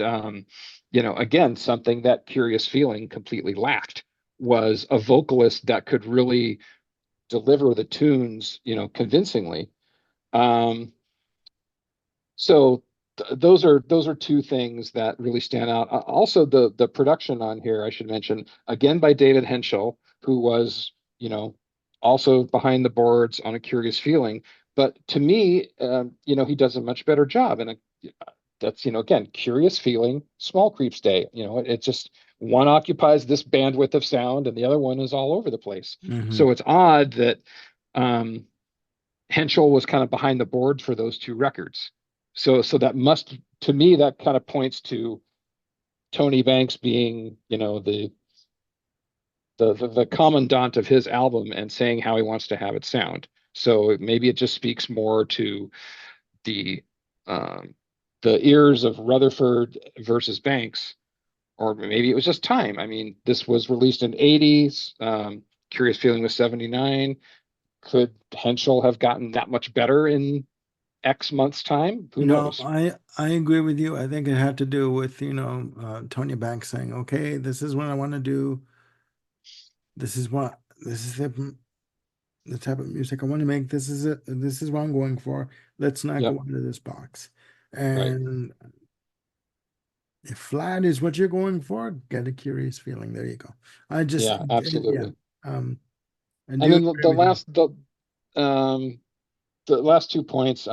B: again, something that Curious Feeling completely lacked was a vocalist that could really deliver the tunes, convincingly. Um, So those are two things that really stand out. Also, the production on here, I should mention, again by David Henschel, who was, also behind the boards on A Curious Feeling. But to me, he does a much better job. And that's, again, Curious Feeling, Small Creeps Day. It's just one occupies this bandwidth of sound, and the other one is all over the place.
A: Mm-hmm.
B: So it's odd that um, Henschel was kind of behind the boards for those two records. So that must, to me, that kind of points to Tony Banks being, the commandant of his album and saying how he wants to have it sound. So maybe it just speaks more to the um, the ears of Rutherford versus Banks, or maybe it was just time. I mean, this was released in '80s. Curious Feeling was '79. Could Henschel have gotten that much better in X months time? Who
A: No,
B: knows?
A: I agree with you. I think it had to do with, Tony Banks saying, okay, this is what I want to do. This is the type of music I want to make. This is it. This is what I'm going for. Let's not
B: Yep,
A: go into this box.
B: right.
A: And if flat is what you're going for, get a curious feeling. There you go.
B: Yeah,
A: Yeah,
B: absolutely.
A: um, I
B: And
A: do
B: then
A: agree with you.
B: um the last 2 points,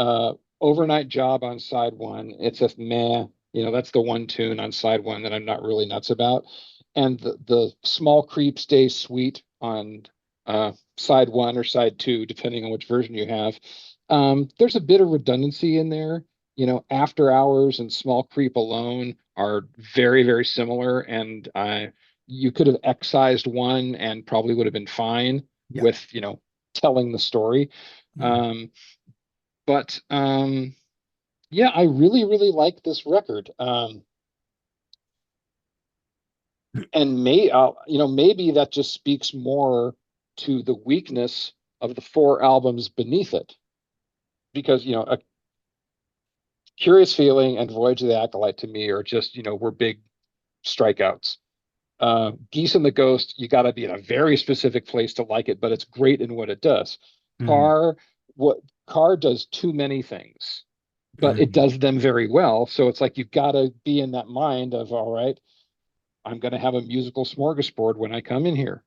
B: overnight job on side one. It's a meh, that's the one tune on side one that I'm not really nuts about. And the small creep stays sweet on side one or side two, depending on which version you have. There's a bit of redundancy in there. After hours and small creep alone are very, very similar. And you could have excised one and probably would have been fine
A: Yeah.
B: with, telling the story.
A: Mm.
B: Um, but yeah, I really, really like this record. And maybe that just speaks more to the weakness of the four albums beneath it, because a Curious Feeling and Voyage of the Acolyte to me are just were big strikeouts. Geese and the Ghost, you got to be in a very specific place to like it, but it's great in what it does.
A: Mhm.
B: Car, what Car does too many things, but it
A: Mhm.
B: does them very well. So it's like you've got to be in that mind of, all right, I'm going to have a musical smorgasbord when I come in here.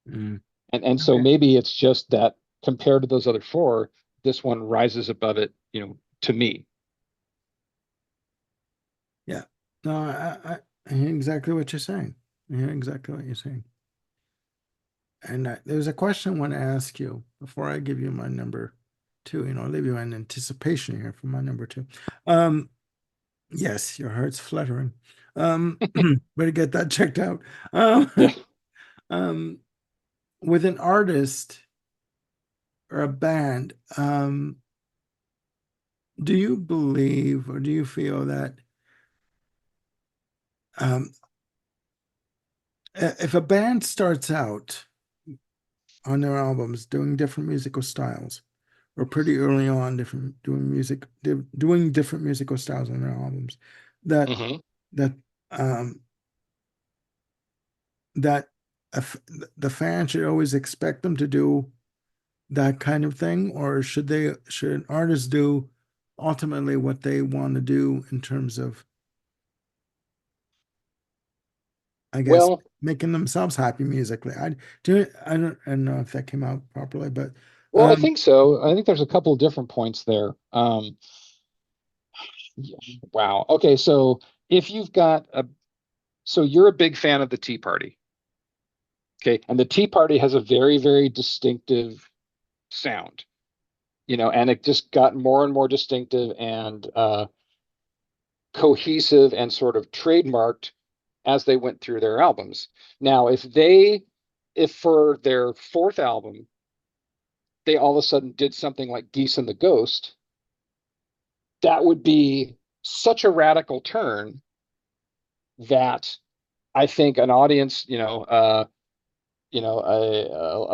A: Mhm.
B: And so
A: Okay.
B: maybe it's just that compared to those other four, this one rises above it, to me.
A: Yeah. No, I hear exactly what you're saying. I hear exactly what you're saying. And there's a question I want to ask you before I give you my number two. I'll leave you in anticipation here for my number two. Um, yes, your heart's fluttering. Better get that checked out.
B: Yeah.
A: Um, with an artist or a band, do you believe or do you feel that um, if a band starts out on their albums doing different musical styles, or pretty early on different doing different musical styles on their albums, that
B: Hmm.
A: that um that if the fan should always expect them to do that kind of thing, or should an artist do ultimately what they want to do in terms of, I guess,
B: Well,
A: making themselves happy musically? I don't know if that came out properly, but
B: I
A: um
B: think so. I think there's a couple of different points there. Wow. Okay, so if you've got a so you're a big fan of the Tea Party, okay, and the Tea Party has a very, very distinctive sound, and it just got more and more distinctive and cohesive and sort of trademarked as they went through their albums. Now, if for their fourth album, they all of a sudden did something like Geese and the Ghost, that would be such a radical turn that I think an audience, a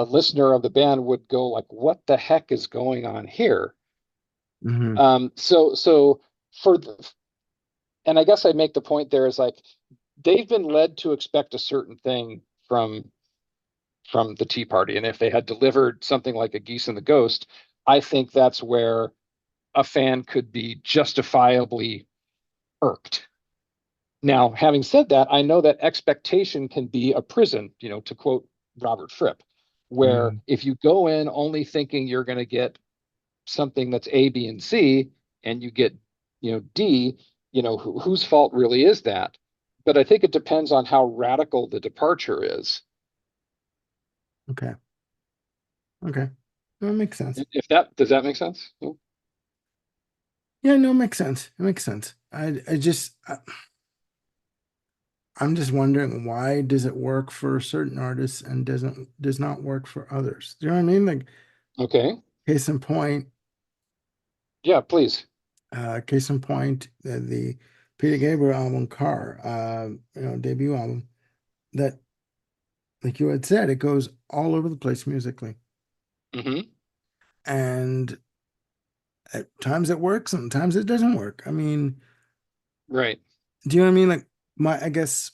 B: listener of the band would go like, "What the heck is going on here?"
A: mhm,
B: So for the, and I guess I make the point there is like they've been led to expect a certain thing from the Tea Party, and if they had delivered something like a Geese and the Ghost, I think that's where a fan could be justifiably irked. Now, having said that, I know that expectation can be a prison, to quote Robert Fripp, where
A: mhm.
B: if you go in only thinking you're going to get something that's A, B, and C, and you get, D, whose fault really is that? But I think it depends on how radical the departure is.
A: Okay. Okay. That makes sense.
B: If that does that make sense? Yeah.
A: Yeah, no, it makes sense. It makes sense. I'm just wondering, why does it work for certain artists and does not work for others? Do you know what I mean? Like,
B: Okay.
A: Case in point,
B: Yeah, please.
A: the Peter Gabriel album Car, debut album that, like you had said, it goes all over the place musically.
B: Hmm.
A: And at times it works, sometimes it doesn't work. I mean,
B: Right.
A: do you know what I mean? Like I guess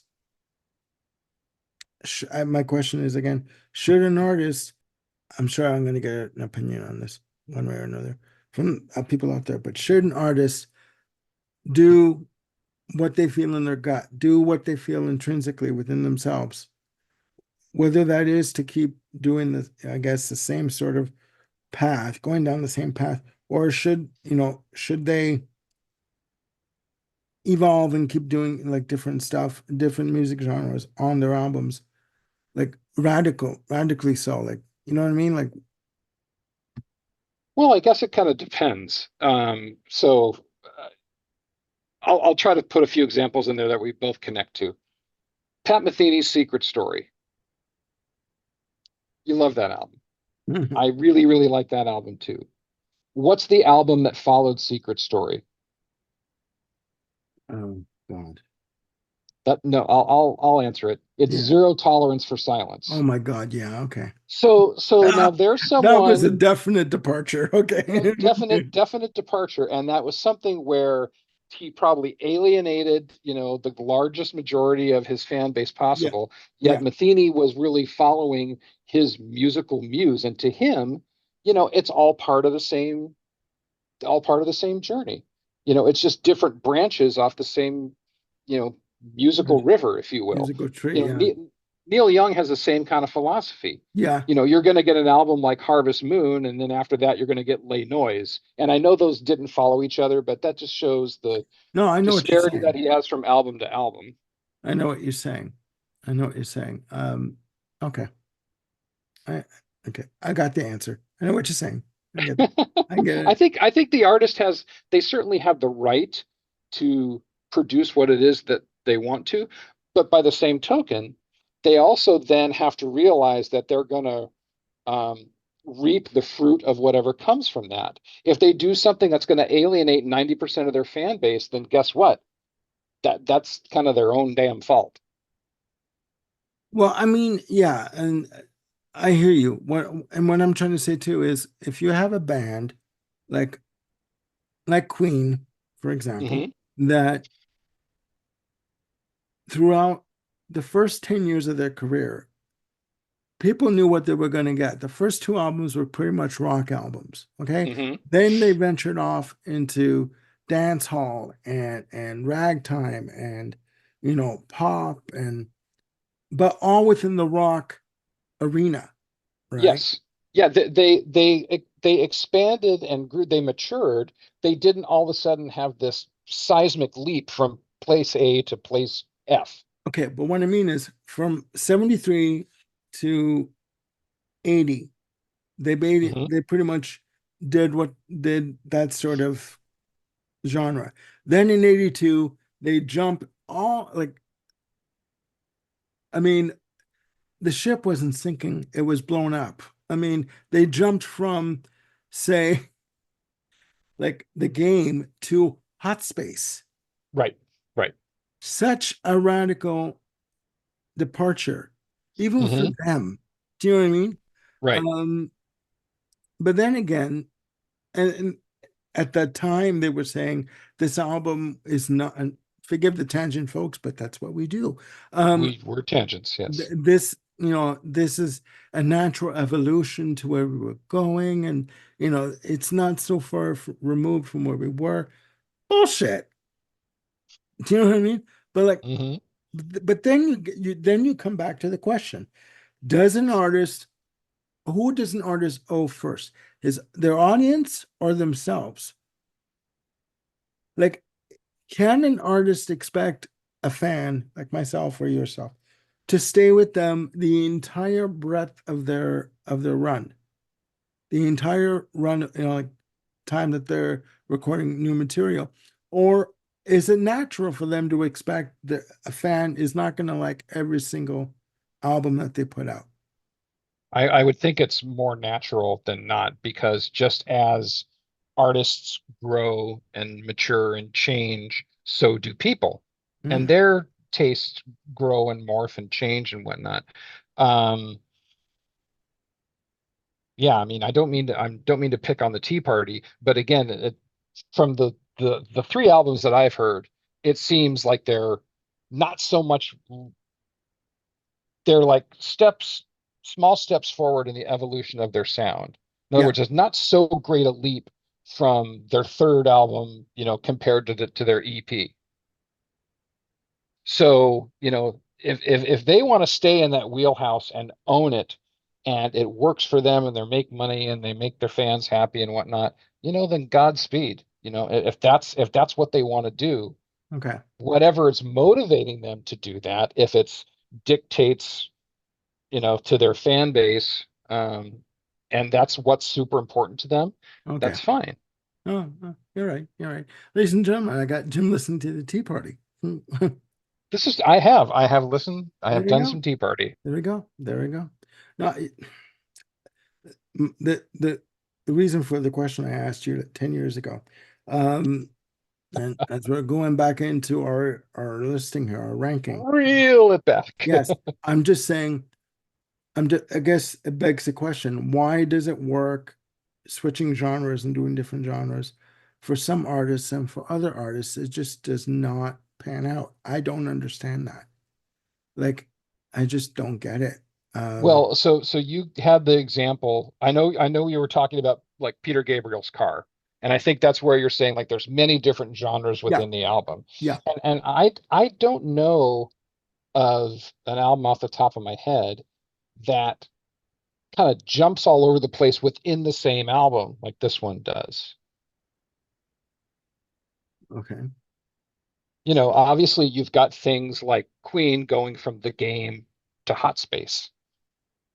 A: my question is again, should an artist, I'm sure I'm going to get an opinion on this one way or another from people out there, but should an artist do what they feel in their gut, do what they feel intrinsically within themselves, whether that is to keep doing the, I guess, the same sort of path, going down the same path, or should they evolve and keep doing like different stuff, different music genres on their albums, like radically so, like, you know what I mean? Like,
B: Well, I guess it kind of depends. I'll try to put a few examples in there that we both connect to. Pat Metheny's Secret Story. You love that album. I really, really like that album too. What's the album that followed Secret Story?
A: oh God.
B: That no, I'll answer it. It's
A: Yeah.
B: Zero Tolerance for
A: Oh
B: Silence.
A: my God. Yeah. Okay.
B: So now
A: Ah,
B: there's
A: that was a
B: someone,
A: definite departure. Okay.
B: definite departure, and that was something where he probably alienated, the largest majority of his fan base
A: Yeah.
B: possible. Yet
A: Yeah.
B: Matheny was really following his musical muse, and to him, it's all part of the same journey. It's just different branches off the same, you know, musical river, if you will.
A: Musical
B: You
A: tree.
B: know,
A: Yeah.
B: Neil Young has the same kind of philosophy.
A: Yeah.
B: You're going to get an album like Harvest Moon, and then after that, you're going to get Les Noise. And I know those didn't follow each other, but that just shows the
A: No, I know what you're
B: disparity that
A: saying.
B: he has from album to album.
A: I know what you're saying. I know what you're saying. Okay. I okay. I got the answer. I know what you're saying. I get it. I get it.
B: I think the artist they certainly have the right to produce what it is that they want to, but by the same token, they also then have to realize that they're going to reap the fruit of whatever comes from that. If they do something that's going to alienate 90% of their fan base, then guess what? That's kind of their own damn fault.
A: Well, I mean, yeah, and I hear you. What I'm trying to say too is if you have a band like Queen, for example,
B: Hmm.
A: that throughout the first 10 years of their career, people knew what they were going to get. The first two albums were pretty much rock albums. Okay.
B: Hmm.
A: Then they ventured off into dance hall and ragtime and pop and but all within the rock arena, right?
B: Yes. Yeah, they expanded and grew, they matured. They didn't all of a sudden have this seismic leap from place A to place F.
A: Okay, but what I mean is from 73 to 80,
B: Hmm.
A: they pretty much did that sort of genre. Then in 82, they jump all like, I mean, the ship wasn't sinking, it was blown up. I mean, they jumped from, say, like the game to hot space.
B: Right, right.
A: Such a radical departure, even for
B: Hmm.
A: them. Do you know what I mean?
B: Right.
A: Um, but then again, and at that time they were saying this album is not, and forgive the tangent, folks, but that's what we do. Um,
B: We're tangents, yes.
A: this, this is a natural evolution to where we were going, and it's not so far removed from where we were. Bullshit. Do you know what I mean? But like,
B: Hmm.
A: but then you come back to the question: Does an artist who does an artist owe first? Their audience or themselves? Like, can an artist expect a fan like myself or yourself to stay with them the entire breadth of their run, the entire run, like time that they're recording new material, or is it natural for them to expect that a fan is not going to like every single album that they put out?
B: I would think it's more natural than not because just as artists grow and mature and change, so do people, and
A: Mm,
B: their tastes grow and morph and change and whatnot. Um, yeah, I mean, I don't mean to pick on the Tea Party, but again, from the three albums that I've heard, it seems like they're not so much they're like small steps forward in the evolution of their sound. In other
A: yeah.
B: words, it's not so great a leap from their third album, compared to their EP. So, if they want to stay in that wheelhouse and own it, and it works for them, and they make money and they make their fans happy and whatnot, then Godspeed. If that's what they want to do,
A: Okay.
B: whatever is motivating them to do that, if it's dictates to their fan base, and that's what's super important to them,
A: Okay.
B: that's fine.
A: You're right. You're right. Ladies and gentlemen, I got Jim listening to the Tea Party.
B: I
A: There
B: have
A: we
B: done
A: go.
B: some Tea Party.
A: There we go. There we go. Now, the reason for the question I asked you 10 years ago, um, and as we're going back into our listing here, our ranking,
B: Reel it back.
A: yes, I'm just saying, I guess it begs the question, why does it work switching genres and doing different genres for some artists and for other artists, it just does not pan out. I don't understand that. Like, I just don't get it.
B: Well, so you had the example. I know you were talking about like Peter Gabriel's Car, and I think that's where you're saying like there's many different genres
A: Yeah,
B: within the album.
A: yeah,
B: And I don't know of an album off the top of my head that kind of jumps all over the place within the same album like this one does.
A: okay.
B: Obviously you've got things like Queen going from The Game to Hot Space.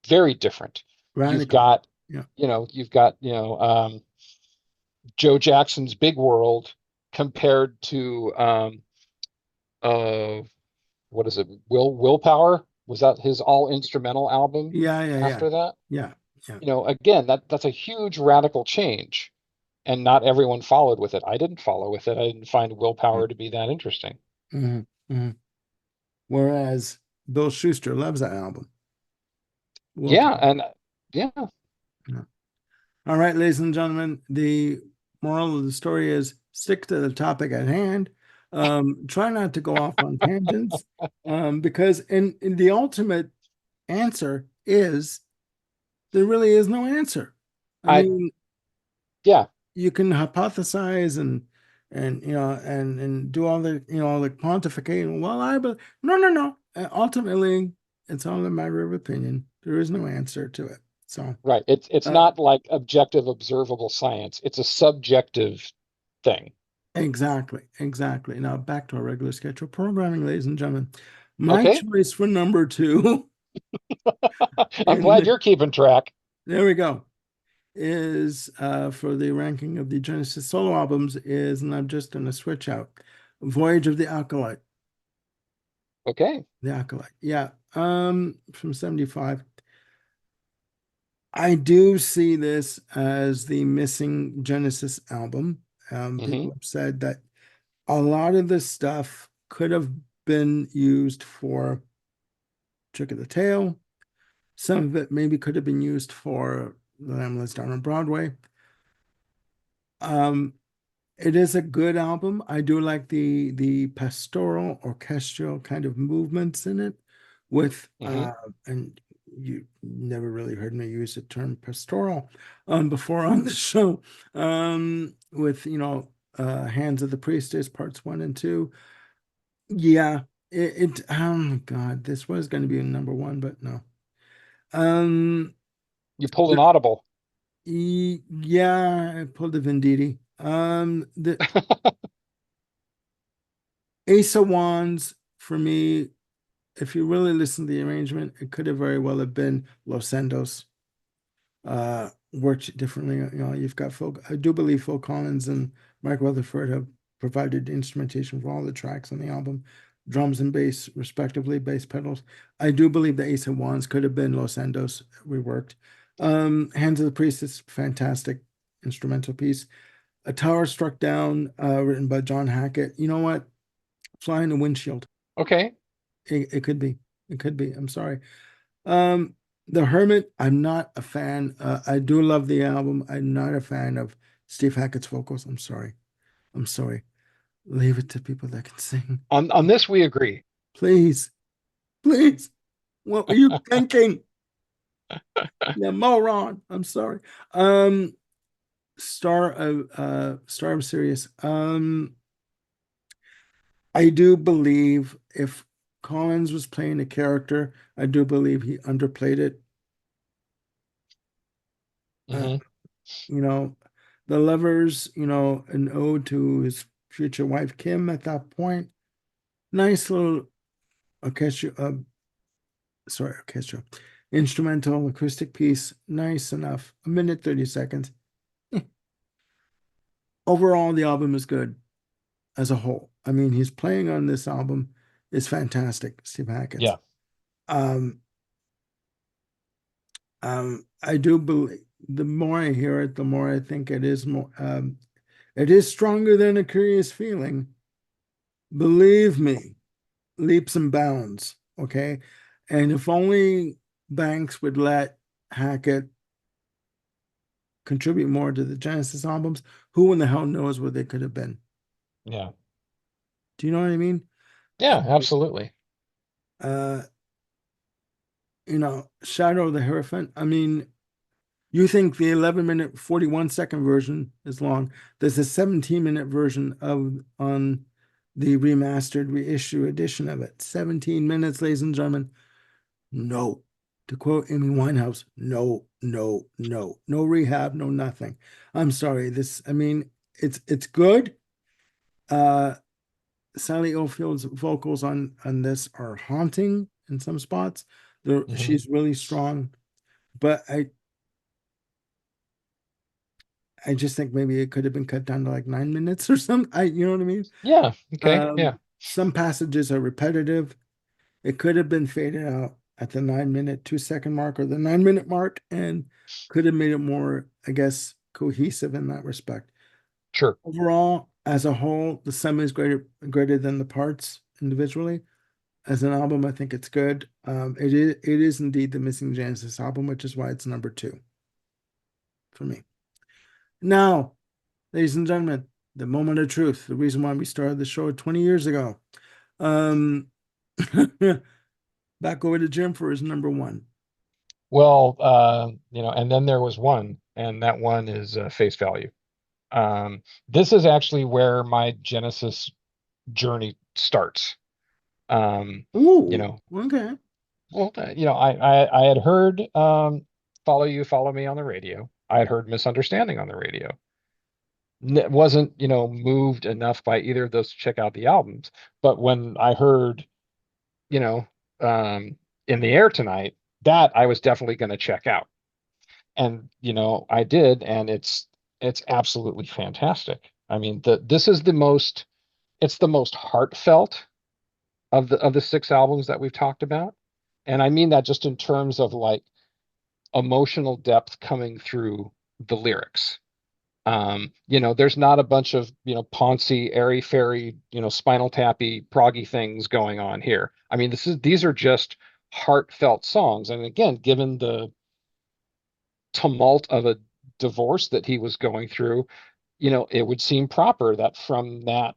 B: Very different. You've
A: Radical.
B: got,
A: Yeah,
B: Joe Jackson's Big World compared to uh what is it? Willpower? Was that his all instrumental album
A: yeah, yeah, yeah,
B: after that?
A: yeah, yeah.
B: Again, that's a huge radical change. And not everyone followed with it. I didn't follow with it. I didn't find Willpower to be that interesting.
A: Mm-hmm, hmm. Whereas Bill Schuster loves that album.
B: Yeah,
A: Willpower.
B: and yeah,
A: Yeah. All right, ladies and gentlemen, the moral of the story is stick to the topic at hand. Try not to go off on tangents, because in the ultimate answer is there really is no answer. I
B: I
A: mean,
B: yeah,
A: you can hypothesize and and do all the all the pontificating. Well, I believe no, no, no. Ultimately, it's all a matter of opinion. There is no answer to it. So,
B: right. It's
A: uh,
B: not like objective observable science. It's a subjective thing.
A: exactly, exactly. Now back to our regular schedule programming, ladies and gentlemen. My
B: Okay.
A: choice for number two
B: I'm
A: in
B: glad
A: the
B: you're keeping track.
A: there we go is for the ranking of the Genesis solo albums is, and I'm just going to switch out Voyage of the Acolyte.
B: Okay.
A: The Acolyte. Yeah. From 75. I do see this as the missing Genesis album. People
B: Hmm.
A: have said that a lot of this stuff could have been used for Trick of the Tail. Some of it maybe could have been used for The Lamb Lies Down on Broadway. Um, It is a good album. I do like the pastoral orchestral kind of movements in it with
B: Hmm.
A: and you never really heard me use the term pastoral before on the show. With Hands of the Priestess parts 1 and 2. Yeah, it oh my God, this was going to be number one, but no. Um
B: You pulled
A: the,
B: an audible.
A: yeah, I pulled a Venditti. The Ace of Wands for me, if you really listen to the arrangement, it could have very well have been Los Endos, worked differently. You've got Phil, I do believe Phil Collins and Mike Rutherford have provided instrumentation for all the tracks on the album. drums and bass, respectively, bass pedals. I do believe the Ace of Wands could have been Los Endos reworked. Hands of the Priest is fantastic instrumental piece. A Tower Struck Down, written by John Hackett. You know what? Fly in the Windshield.
B: Okay.
A: It could be. It could be. I'm sorry. Um, The Hermit, I'm not a fan. I do love the album. I'm not a fan of Steve Hackett's vocals. I'm sorry. I'm sorry. Leave it to people that can sing.
B: On this we agree.
A: Please, please. What were you thinking? Yeah, moron. I'm sorry. Um, Star of Sirius. I do believe if Collins was playing a character, I do believe he underplayed it. Uh,
B: Hmm.
A: you know, the Lovers, an ode to his future wife Kim at that point. Nice little orchestra, orchestra, instrumental acoustic piece. Nice enough. A minute 30 seconds. Overall, the album is good as a whole. I mean, he's playing on this album is fantastic, Steve Hackett.
B: Yeah.
A: Um, I do believe the more I hear it, the more I think it is more it is stronger than a curious feeling. Believe me, leaps and bounds. Okay. And if only Banks would let Hackett contribute more to the Genesis albums, who in the hell knows what they could have been?
B: Yeah.
A: Do you know what I mean?
B: Yeah, absolutely.
A: Uh, Shadow of the Hierophant. I mean, you think the 11-minute 41-second version is long. There's a 17-minute version of on the remastered reissue edition of it. 17 minutes, ladies and gentlemen. No. To quote Amy Winehouse, no, no, no. No rehab, no nothing. I'm sorry. I mean, it's good. Uh Sally Ofield's vocals on this are haunting in some spots.
B: Hmm.
A: She's really strong, but I just think maybe it could have been cut down to like 9 minutes or something. You know what I mean?
B: Yeah. Okay. Yeah.
A: Some passages are repetitive. It could have been faded out at the 9-minute, 2-second mark or the 9-minute mark and could have made it more, I guess, cohesive in that respect.
B: Sure.
A: Overall, as a whole, the sum is greater than the parts individually. As an album, I think it's good. It is indeed the Missing Genesis album, which is why it's number 2 for me. Now, ladies and gentlemen, the moment of truth, the reason why we started the show 20 years ago. Um, Back over to Jim for his number 1.
B: Well, and then there was one, and that one is Face Value. This is actually where my Genesis journey starts. Um, you
A: Ooh,
B: know,
A: okay.
B: well, I had heard Follow You, Follow Me on the radio. I had heard Misunderstanding on the radio. Wasn't, moved enough by either of those to check out the albums. But when I heard, you know, In the Air Tonight, that I was definitely going to check out. And, I did, and it's absolutely fantastic. I mean, this is it's the most heartfelt of the 6 albums that we've talked about. And I mean that just in terms of like emotional depth coming through the lyrics. There's not a bunch of, poncy, airy fairy, spinal tappy, proggy things going on here. I mean, these are just heartfelt songs. And again, given the tumult of a divorce that he was going through, it would seem proper that from that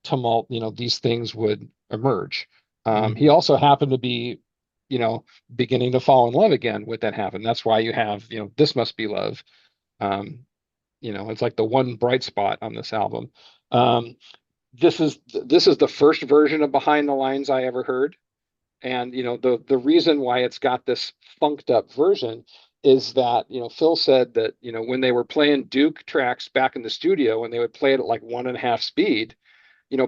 B: tumult, these things would emerge. He
A: Mhm.
B: also happened to be, you know, beginning to fall in love again when that happened. That's why you have, This Must Be Love. Um, it's like the one bright spot on this album. Um, this is the first version of Behind the Lines I ever heard. And the reason why it's got this funked up version is that Phil said that when they were playing Duke tracks back in the studio, when they would play it at like 1.5 speed,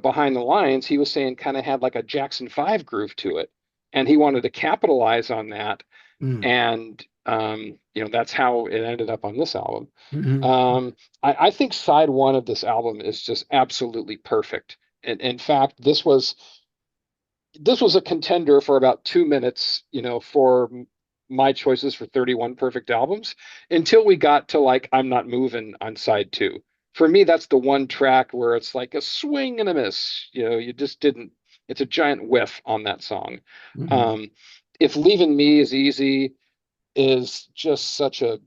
B: Behind the Lines, he was saying kind of had like a Jackson 5 groove to it. And he wanted to capitalize on that.
A: Mm.
B: And, that's how it ended up on this album.
A: Mhm.
B: I think side one of this album is just absolutely perfect. In fact, this was a contender for about 2 minutes, for my choices for 31 perfect albums until we got to like I'm Not Moving on side two. For me, that's the one track where it's like a swing and a miss. You just didn't, it's a giant whiff on that song.
A: Hmm.
B: Um, if Leaving Me Is Easy is just such a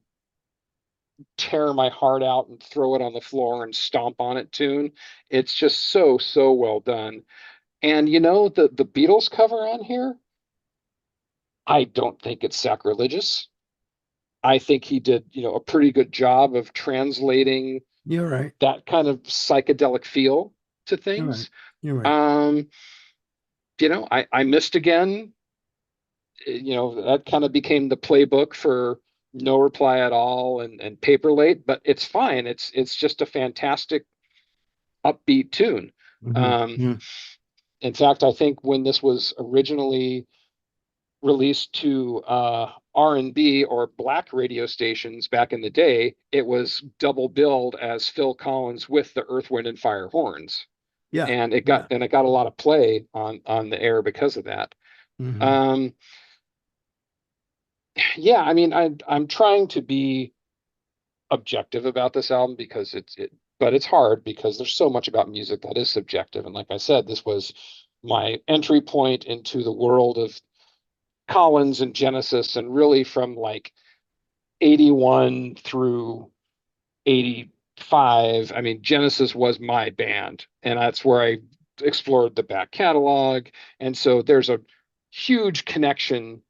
B: tear my heart out and throw it on the floor and stomp on it tune, it's just so, so well done. And the Beatles cover on here, I don't think it's sacrilegious. I think he did, a pretty good job of translating
A: You're right.
B: that kind of psychedelic feel to
A: You're right.
B: things.
A: You're right.
B: Um, I missed again. That kind of became the playbook for No Reply at All and Paper Late, but it's fine. It's just a fantastic upbeat tune.
A: Hmm.
B: Um,
A: Yeah.
B: in fact, I think when this was originally released to R&B or black radio stations back in the day, it was double billed as Phil Collins with the Earth, Wind and Fire horns,
A: Yeah.
B: and it got
A: Yeah.
B: and it got a lot of play on the air because of that.
A: Hmm.
B: Um, yeah, I mean, I'm trying to be objective about this album because but it's hard because there's so much about music that is subjective, and like I said, this was my entry point into the world of Collins and Genesis, and really from like 81 through 85. I mean, Genesis was my band, and that's where I explored the back catalog. And so there's a huge connection,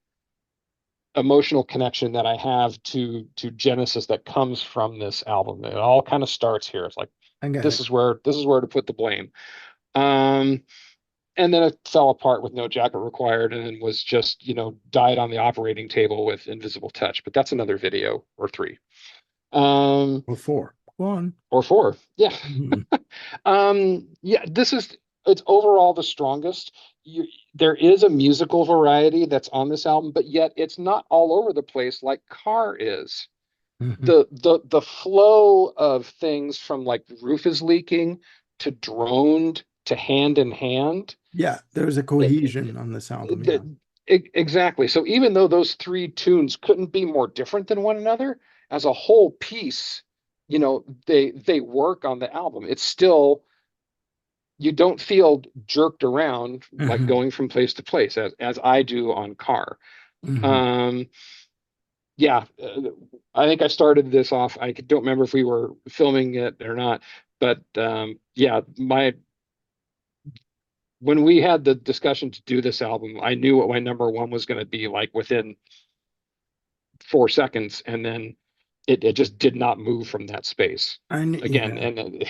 B: emotional connection that I have to Genesis that comes from this album. It all kind of starts here. It's like
A: I got
B: this
A: it.
B: is where this is where to put the blame. Um, and then it fell apart with No Jacket Required, and then was just, died on the operating table with Invisible Touch. But that's another video or three. Um,
A: Or four. Go on.
B: or four. Yeah.
A: Mhm.
B: Yeah, it's overall the strongest. There is a musical variety that's on this album, but yet it's not all over the place like Car is.
A: Mhm.
B: The flow of things from like Roof is Leaking to Droned to Hand in Hand.
A: Yeah, there's a cohesion on this album. Yeah.
B: That exactly. So even though those three tunes couldn't be more different than one another, as a whole piece, they work on the album. It's still, you don't feel jerked around like
A: Hmm.
B: going from place to place as I do on Car.
A: Hmm.
B: Um, yeah, I think I started this off. I don't remember if we were filming it or not, but yeah, my when we had the discussion to do this album, I knew what my number one was going to be like within 4 seconds, and then it just did not move from that space again,
A: Yeah,
B: and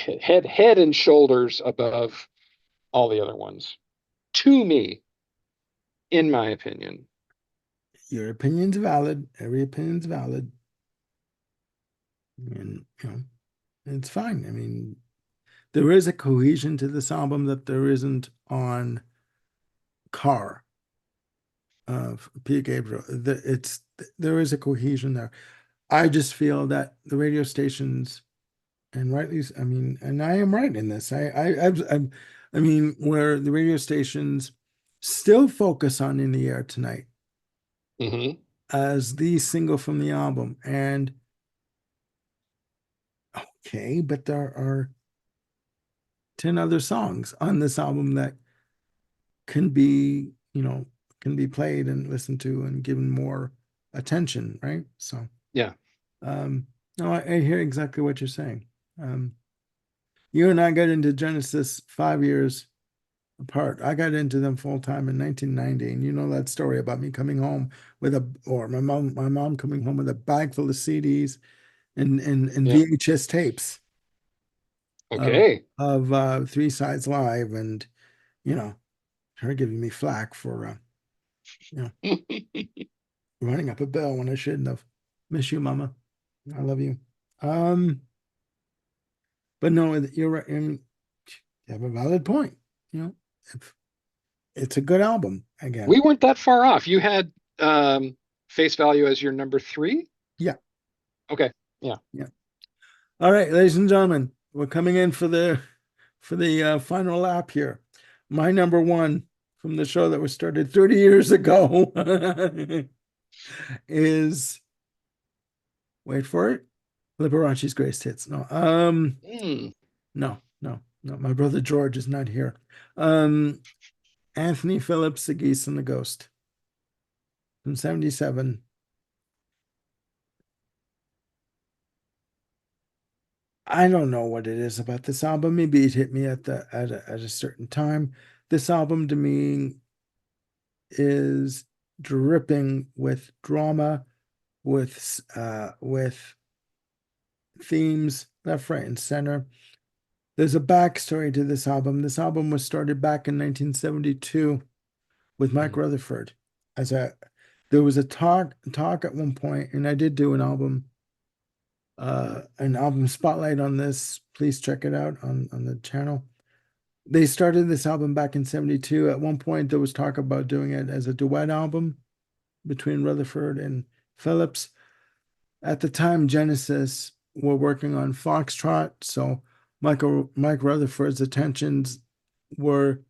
B: head and shoulders above all the other ones to me, in my opinion.
A: your opinion's valid. Every opinion's valid. And it's fine. I mean, there is a cohesion to this album that there isn't on Car of Peter Gabriel. There is a cohesion there. I just feel that the radio stations, and rightly, I mean, and I am right in this. I mean, where the radio stations still focus on In the Air Tonight
B: Hmm.
A: as the single from the album. And okay, but there are 10 other songs on this album that can be, can be played and listened to and given more attention, right? So,
B: Yeah.
A: um, no, I hear exactly what you're saying. Um, you and I got into Genesis 5 years apart. I got into them full time in 1990, and you know that story about me coming home with or my mom coming home with a bag full of CDs and
B: Yeah.
A: VHS tapes of
B: Okay.
A: Three Sides Live, and you know her giving me flack for you know running up a bill when I shouldn't have. Miss you, Mama. I love you. Um, but no, you're right. I mean, you have a valid point. You know, if it's a good album again.
B: We weren't that far off. You had Face Value as your number three.
A: Yeah,
B: Okay. Yeah.
A: yeah. All right, ladies and gentlemen, we're coming in for the for the final lap here. My number one from the show that was started 30 years ago is, wait for it, Liberace's Greatest Hits.
B: Mm,
A: No. My brother George is not here. Um, Anthony Phillips, The Geese and the Ghost from 77. I don't know what it is about this album. Maybe it hit me at a certain time. This album to me is dripping with drama, with themes left, right, and center. There's a backstory to this album. This album was started back in 1972 with Mike
B: mm,
A: Rutherford as a there was a talk at one point, and I did do an album spotlight on this. Please check it out on the channel. They started this album back in 72. At one point, there was talk about doing it as a duet album between Rutherford and Phillips. At the time, Genesis were working on Foxtrot, so Mike Rutherford's attentions were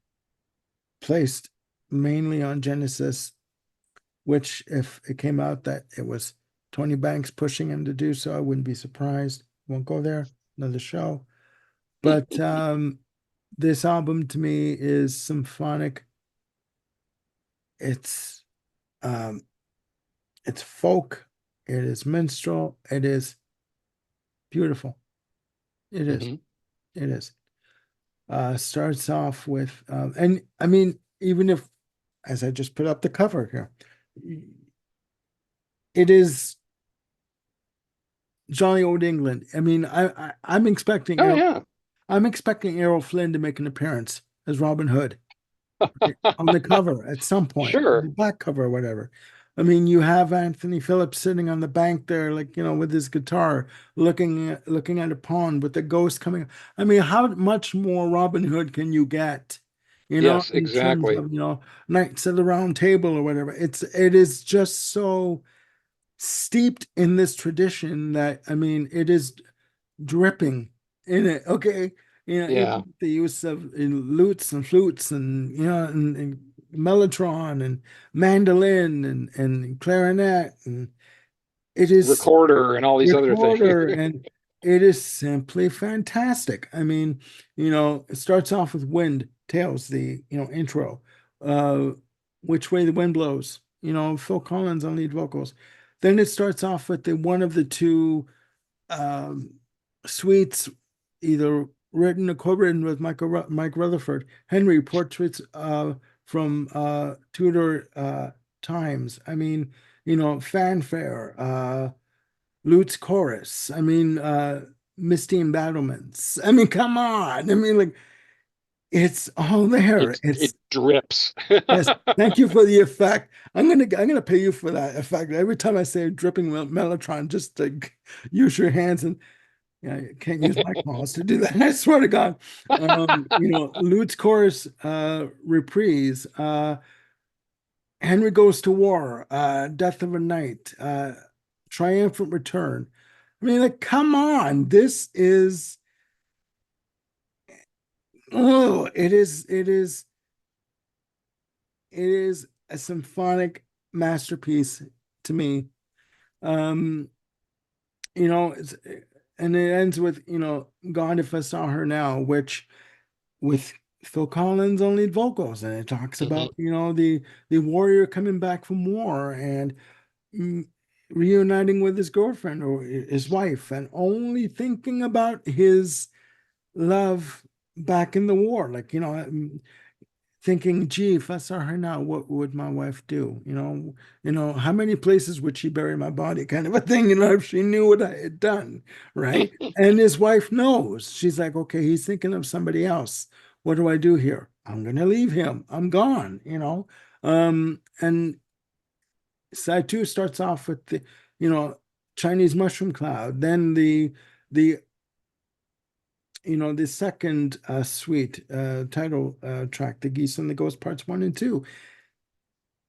A: placed mainly on Genesis, which if it came out that it was Tony Banks pushing him to do so, I wouldn't be surprised. Won't go there, another show. But this album to me is symphonic. It's um it's folk, it is minstrel, it is beautiful. It is.
B: mhm.
A: It is. Starts off with and I mean, even if as I just put up the cover here, it is Jolly Old England. I mean, I'm expecting
B: Oh yeah,
A: I'm expecting Errol Flynn to make an appearance as Robin Hood on the cover at some point, the
B: sure.
A: back cover or whatever. I mean, you have Anthony Phillips sitting on the bank there, like, with his guitar, looking at a pond with the ghost coming. I mean, how much more Robin Hood can you get?
B: Yes,
A: In terms
B: exactly.
A: of, Knights of the Round Table or whatever. It is just so steeped in this tradition that, I mean, it is dripping in it. Okay.
B: Yeah.
A: Even the use of lutes and flutes and, and mellotron and mandolin and clarinet. And it is
B: Recorder and all these other things.
A: recorder and it is simply fantastic. I mean, it starts off with Wind Tales, the, intro, uh, Which Way the Wind Blows, Phil Collins on lead vocals. Then it starts off with the one of the two um, suites, either written or co-written with Mike Rutherford, Henry Portraits from Tudor times. I mean, fanfare, Lutz chorus. I mean, Misty Embattlements. I mean, come on. I mean, like, it's all there.
B: It
A: It's
B: drips.
A: Yes. Thank you for the effect. I'm gonna pay you for that effect. Every time I say dripping mellotron, just to use your hands and you can't use my claws to do that. I swear to God. Lutz chorus reprise, Henry Goes to War, Death of a Knight, Triumphant Return. I mean, like, come on. It is a symphonic masterpiece to me. Um, it's and it ends with, God If I Saw Her Now, which with Phil Collins on lead vocals, and it talks
B: Mhm.
A: about, the warrior coming back from war and mm, reuniting with his girlfriend or his wife and only thinking about his love back in the war. Like, thinking, gee, if I saw her now, what would my wife do? How many places would she bury my body, kind of a thing, if she knew what I had done, right? And his wife knows. She's like, okay, he's thinking of somebody else. What do I do here? I'm gonna leave him. I'm gone. And side two starts off with the, you know, Chinese mushroom cloud, then the the second suite title track, The Geese and the Ghost Parts 1 and 2.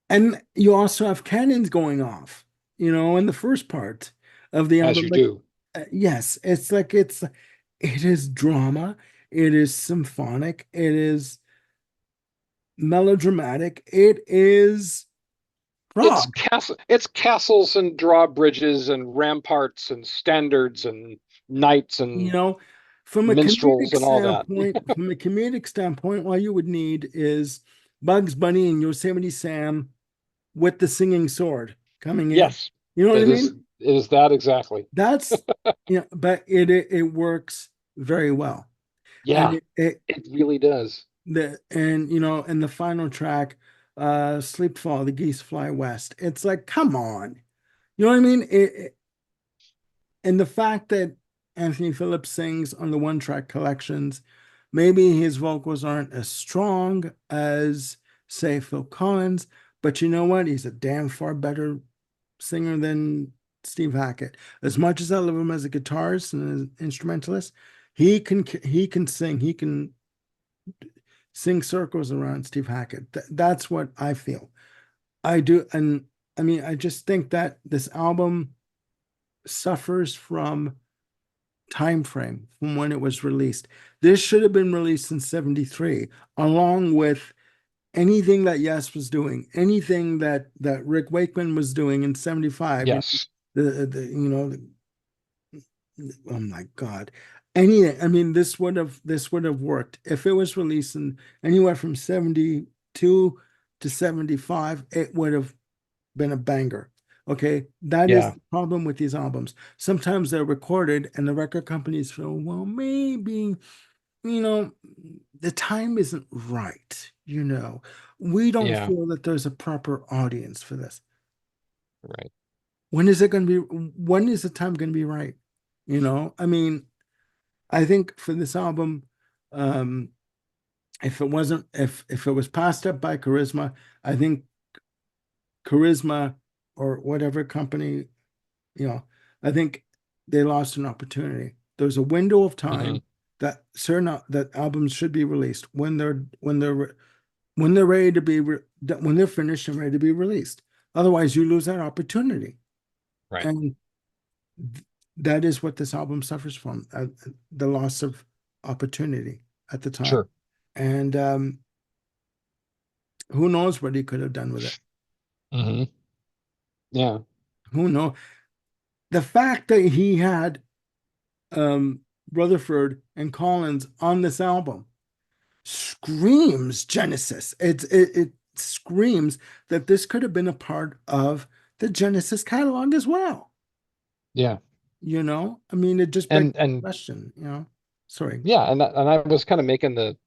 A: And you also have cannons going off, in the first part of the
B: As
A: album.
B: you
A: Like,
B: do.
A: yes, it is drama. It is symphonic. It is melodramatic. It is rock.
B: It's castles and drawbridges and ramparts and standards and knights
A: You
B: and
A: know,
B: minstrels and all that.
A: from a comedic standpoint, all you would need is Bugs Bunny and Yosemite Sam with the singing sword coming in.
B: Yes,
A: You know what I
B: it is
A: mean?
B: it is that exactly.
A: That's but it works very well. And
B: Yeah, it really does.
A: and the final track, Sleep Fall, the Geese Fly West. It's like, come on. You know what I mean? And the fact that Anthony Phillips sings on the one track collections, maybe his vocals aren't as strong as, say, Phil Collins, but you know what? He's a damn far better singer than Steve Hackett. As much as I love him as a guitarist and an instrumentalist, he can sing. He can sing circles around Steve Hackett. That's what I feel. I do, and I mean, I just think that this album suffers from time frame from when it was released. This should have been released in 73, along with anything that Yes was doing, anything that Rick Wakeman was doing in 75.
B: Yes.
A: Oh my God. Anything. I mean, this would have worked. If it was released in anywhere from 72 to 75, it would have been a banger. Okay. That is
B: Yeah.
A: the problem with these albums. Sometimes they're recorded and the record companies feel, well, maybe, you know, the time isn't right. We don't
B: Yeah.
A: feel that there's a proper audience for this.
B: Right.
A: When is the time going to be right? I mean, I think for this album, um, if it was passed up by Charisma, I think Charisma or whatever company, you know, I think they lost an opportunity. There's a window of
B: Hmm.
A: time that albums should be released when they're ready to when they're finished and ready to be released. Otherwise, you lose that opportunity,
B: Right.
A: and that is what this album suffers from, the loss of opportunity at the time.
B: Sure.
A: And who knows what he could have done with it?
B: Hmm. Yeah.
A: Who knows? The fact that he had um, Rutherford and Collins on this album screams Genesis. It screams that this could have been a part of the Genesis catalog as well.
B: Yeah.
A: I mean, it just begs
B: And
A: the question. Sorry.
B: yeah, and I was kind of making the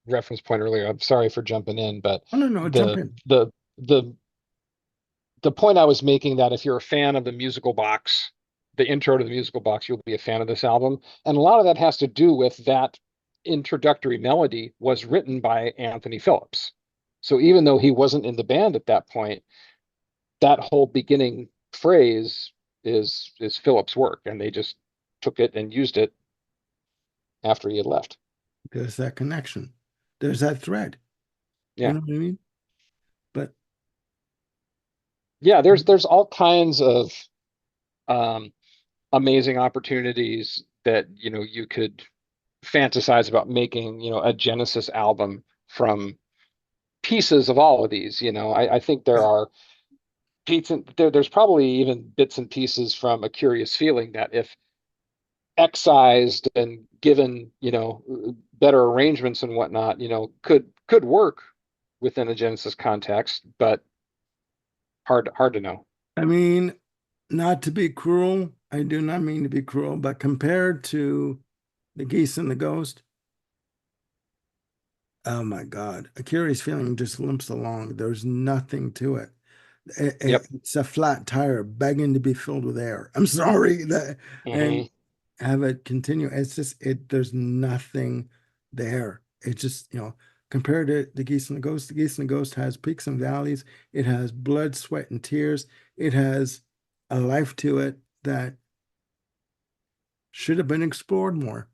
B: reference point earlier. I'm sorry for jumping in, but
A: Oh, no, no, jump
B: the
A: in.
B: the the the point I was making, that if you're a fan of the musical box, the intro to the musical box, you'll be a fan of this album. And a lot of that has to do with that introductory melody was written by Anthony Phillips. So even though he wasn't in the band at that point, that whole beginning phrase is Phillips' work, and they just took it and used it after he had left.
A: There's that connection. There's that thread. You
B: Yeah.
A: know what I mean? But
B: Yeah, there's all kinds of um amazing opportunities that you could fantasize about making a Genesis album from pieces of all of these. I think there
A: yeah,
B: are there's probably even bits and pieces from A Curious Feeling that, if excised and given better arrangements and whatnot, could work within a Genesis context, but hard to know.
A: I mean, not to be cruel, I do not mean to be cruel, but compared to The Geese and the Ghost, oh my God, A Curious Feeling just limps along. There's nothing to it.
B: Yep.
A: It's a flat tire begging to be filled with air. I'm sorry that and
B: Hmm.
A: have it continue. It's just there's nothing there. It just, compared to The Geese and the Ghost, The Geese and the Ghost has peaks and valleys. It has blood, sweat, and tears. It has a life to it that should have been explored more,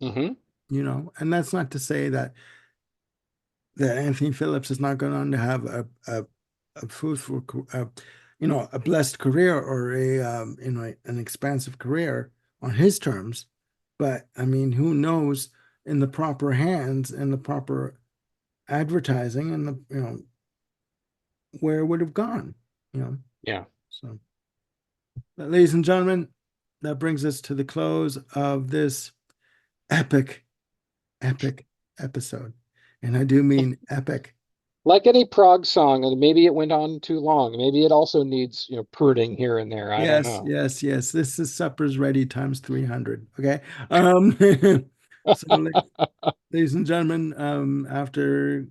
B: Hmm.
A: and that's not to say that Anthony Phillips is not going on to have a fruitful, a blessed career, or an expansive career on his terms. But I mean, who knows? in the proper hands and the proper advertising and the, where it would have gone, you know.
B: Yeah.
A: So, but ladies and gentlemen, that brings us to the close of this epic, epic episode. And I do mean epic.
B: Like any prog song, and maybe it went on too long. Maybe it also needs, pruning here and there. I don't
A: Yes,
B: know.
A: yes, yes. This is supper's ready times 300. Okay. So ladies and gentlemen, after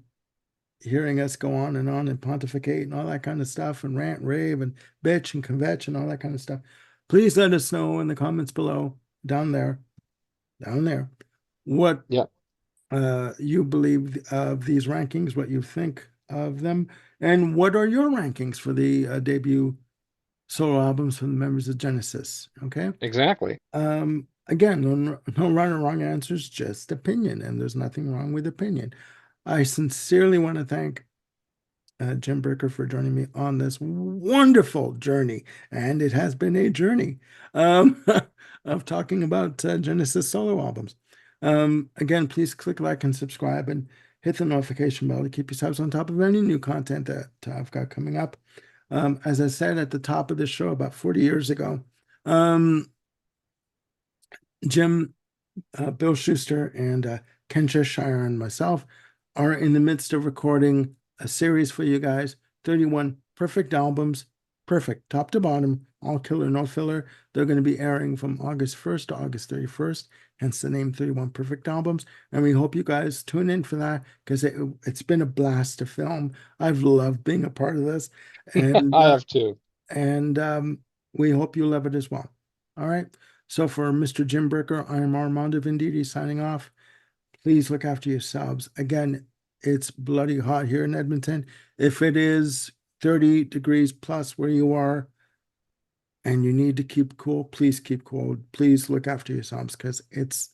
A: hearing us go on and pontificate and all that kind of stuff and rant, rave and bitch and kvetch and all that kind of stuff, please let us know in the comments below down there, what
B: Yeah,
A: you believe of these rankings, what you think of them, and what are your rankings for the debut solo albums from the members of Genesis. Okay.
B: exactly.
A: Again, no right or wrong answers, just opinion, and there's nothing wrong with opinion. I sincerely want to thank Jim Bricker for joining me on this wonderful journey, and it has been a journey um, of talking about Genesis solo albums. Again, please click like and subscribe and hit the notification bell to keep yourselves on top of any new content that I've got coming up. As I said at the top of the show about 40 years ago, um, Jim, Bill Schuster, and Ken Cheshire and myself are in the midst of recording a series for you guys, 31 perfect albums, perfect top to bottom, all killer, no filler. They're going to be airing from August 1st to August 31st, hence the name 31 Perfect Albums. And we hope you guys tune in for that because it's been a blast to film. I've loved being a part of this. And
B: I have to.
A: and we hope you love it as well. All right. So for Mr. Jim Bricker, I am Armando Venditti signing off. Please look after yourselves. Again, it's bloody hot here in Edmonton. If it is 30 degrees plus where you are and you need to keep cool, please keep cool. Please look after yourselves because it's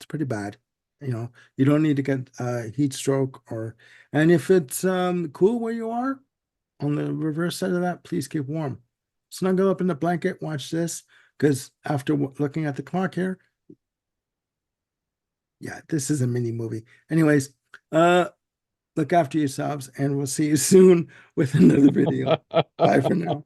A: pretty bad. You don't need to get a heat stroke and if it's cool where you are, on the reverse side of that, please keep warm. Snuggle up in the blanket, watch this, because after looking at the clock here, yeah, this is a mini movie. Anyways, uh, look after yourselves, and we'll see you soon with another video. Bye for now.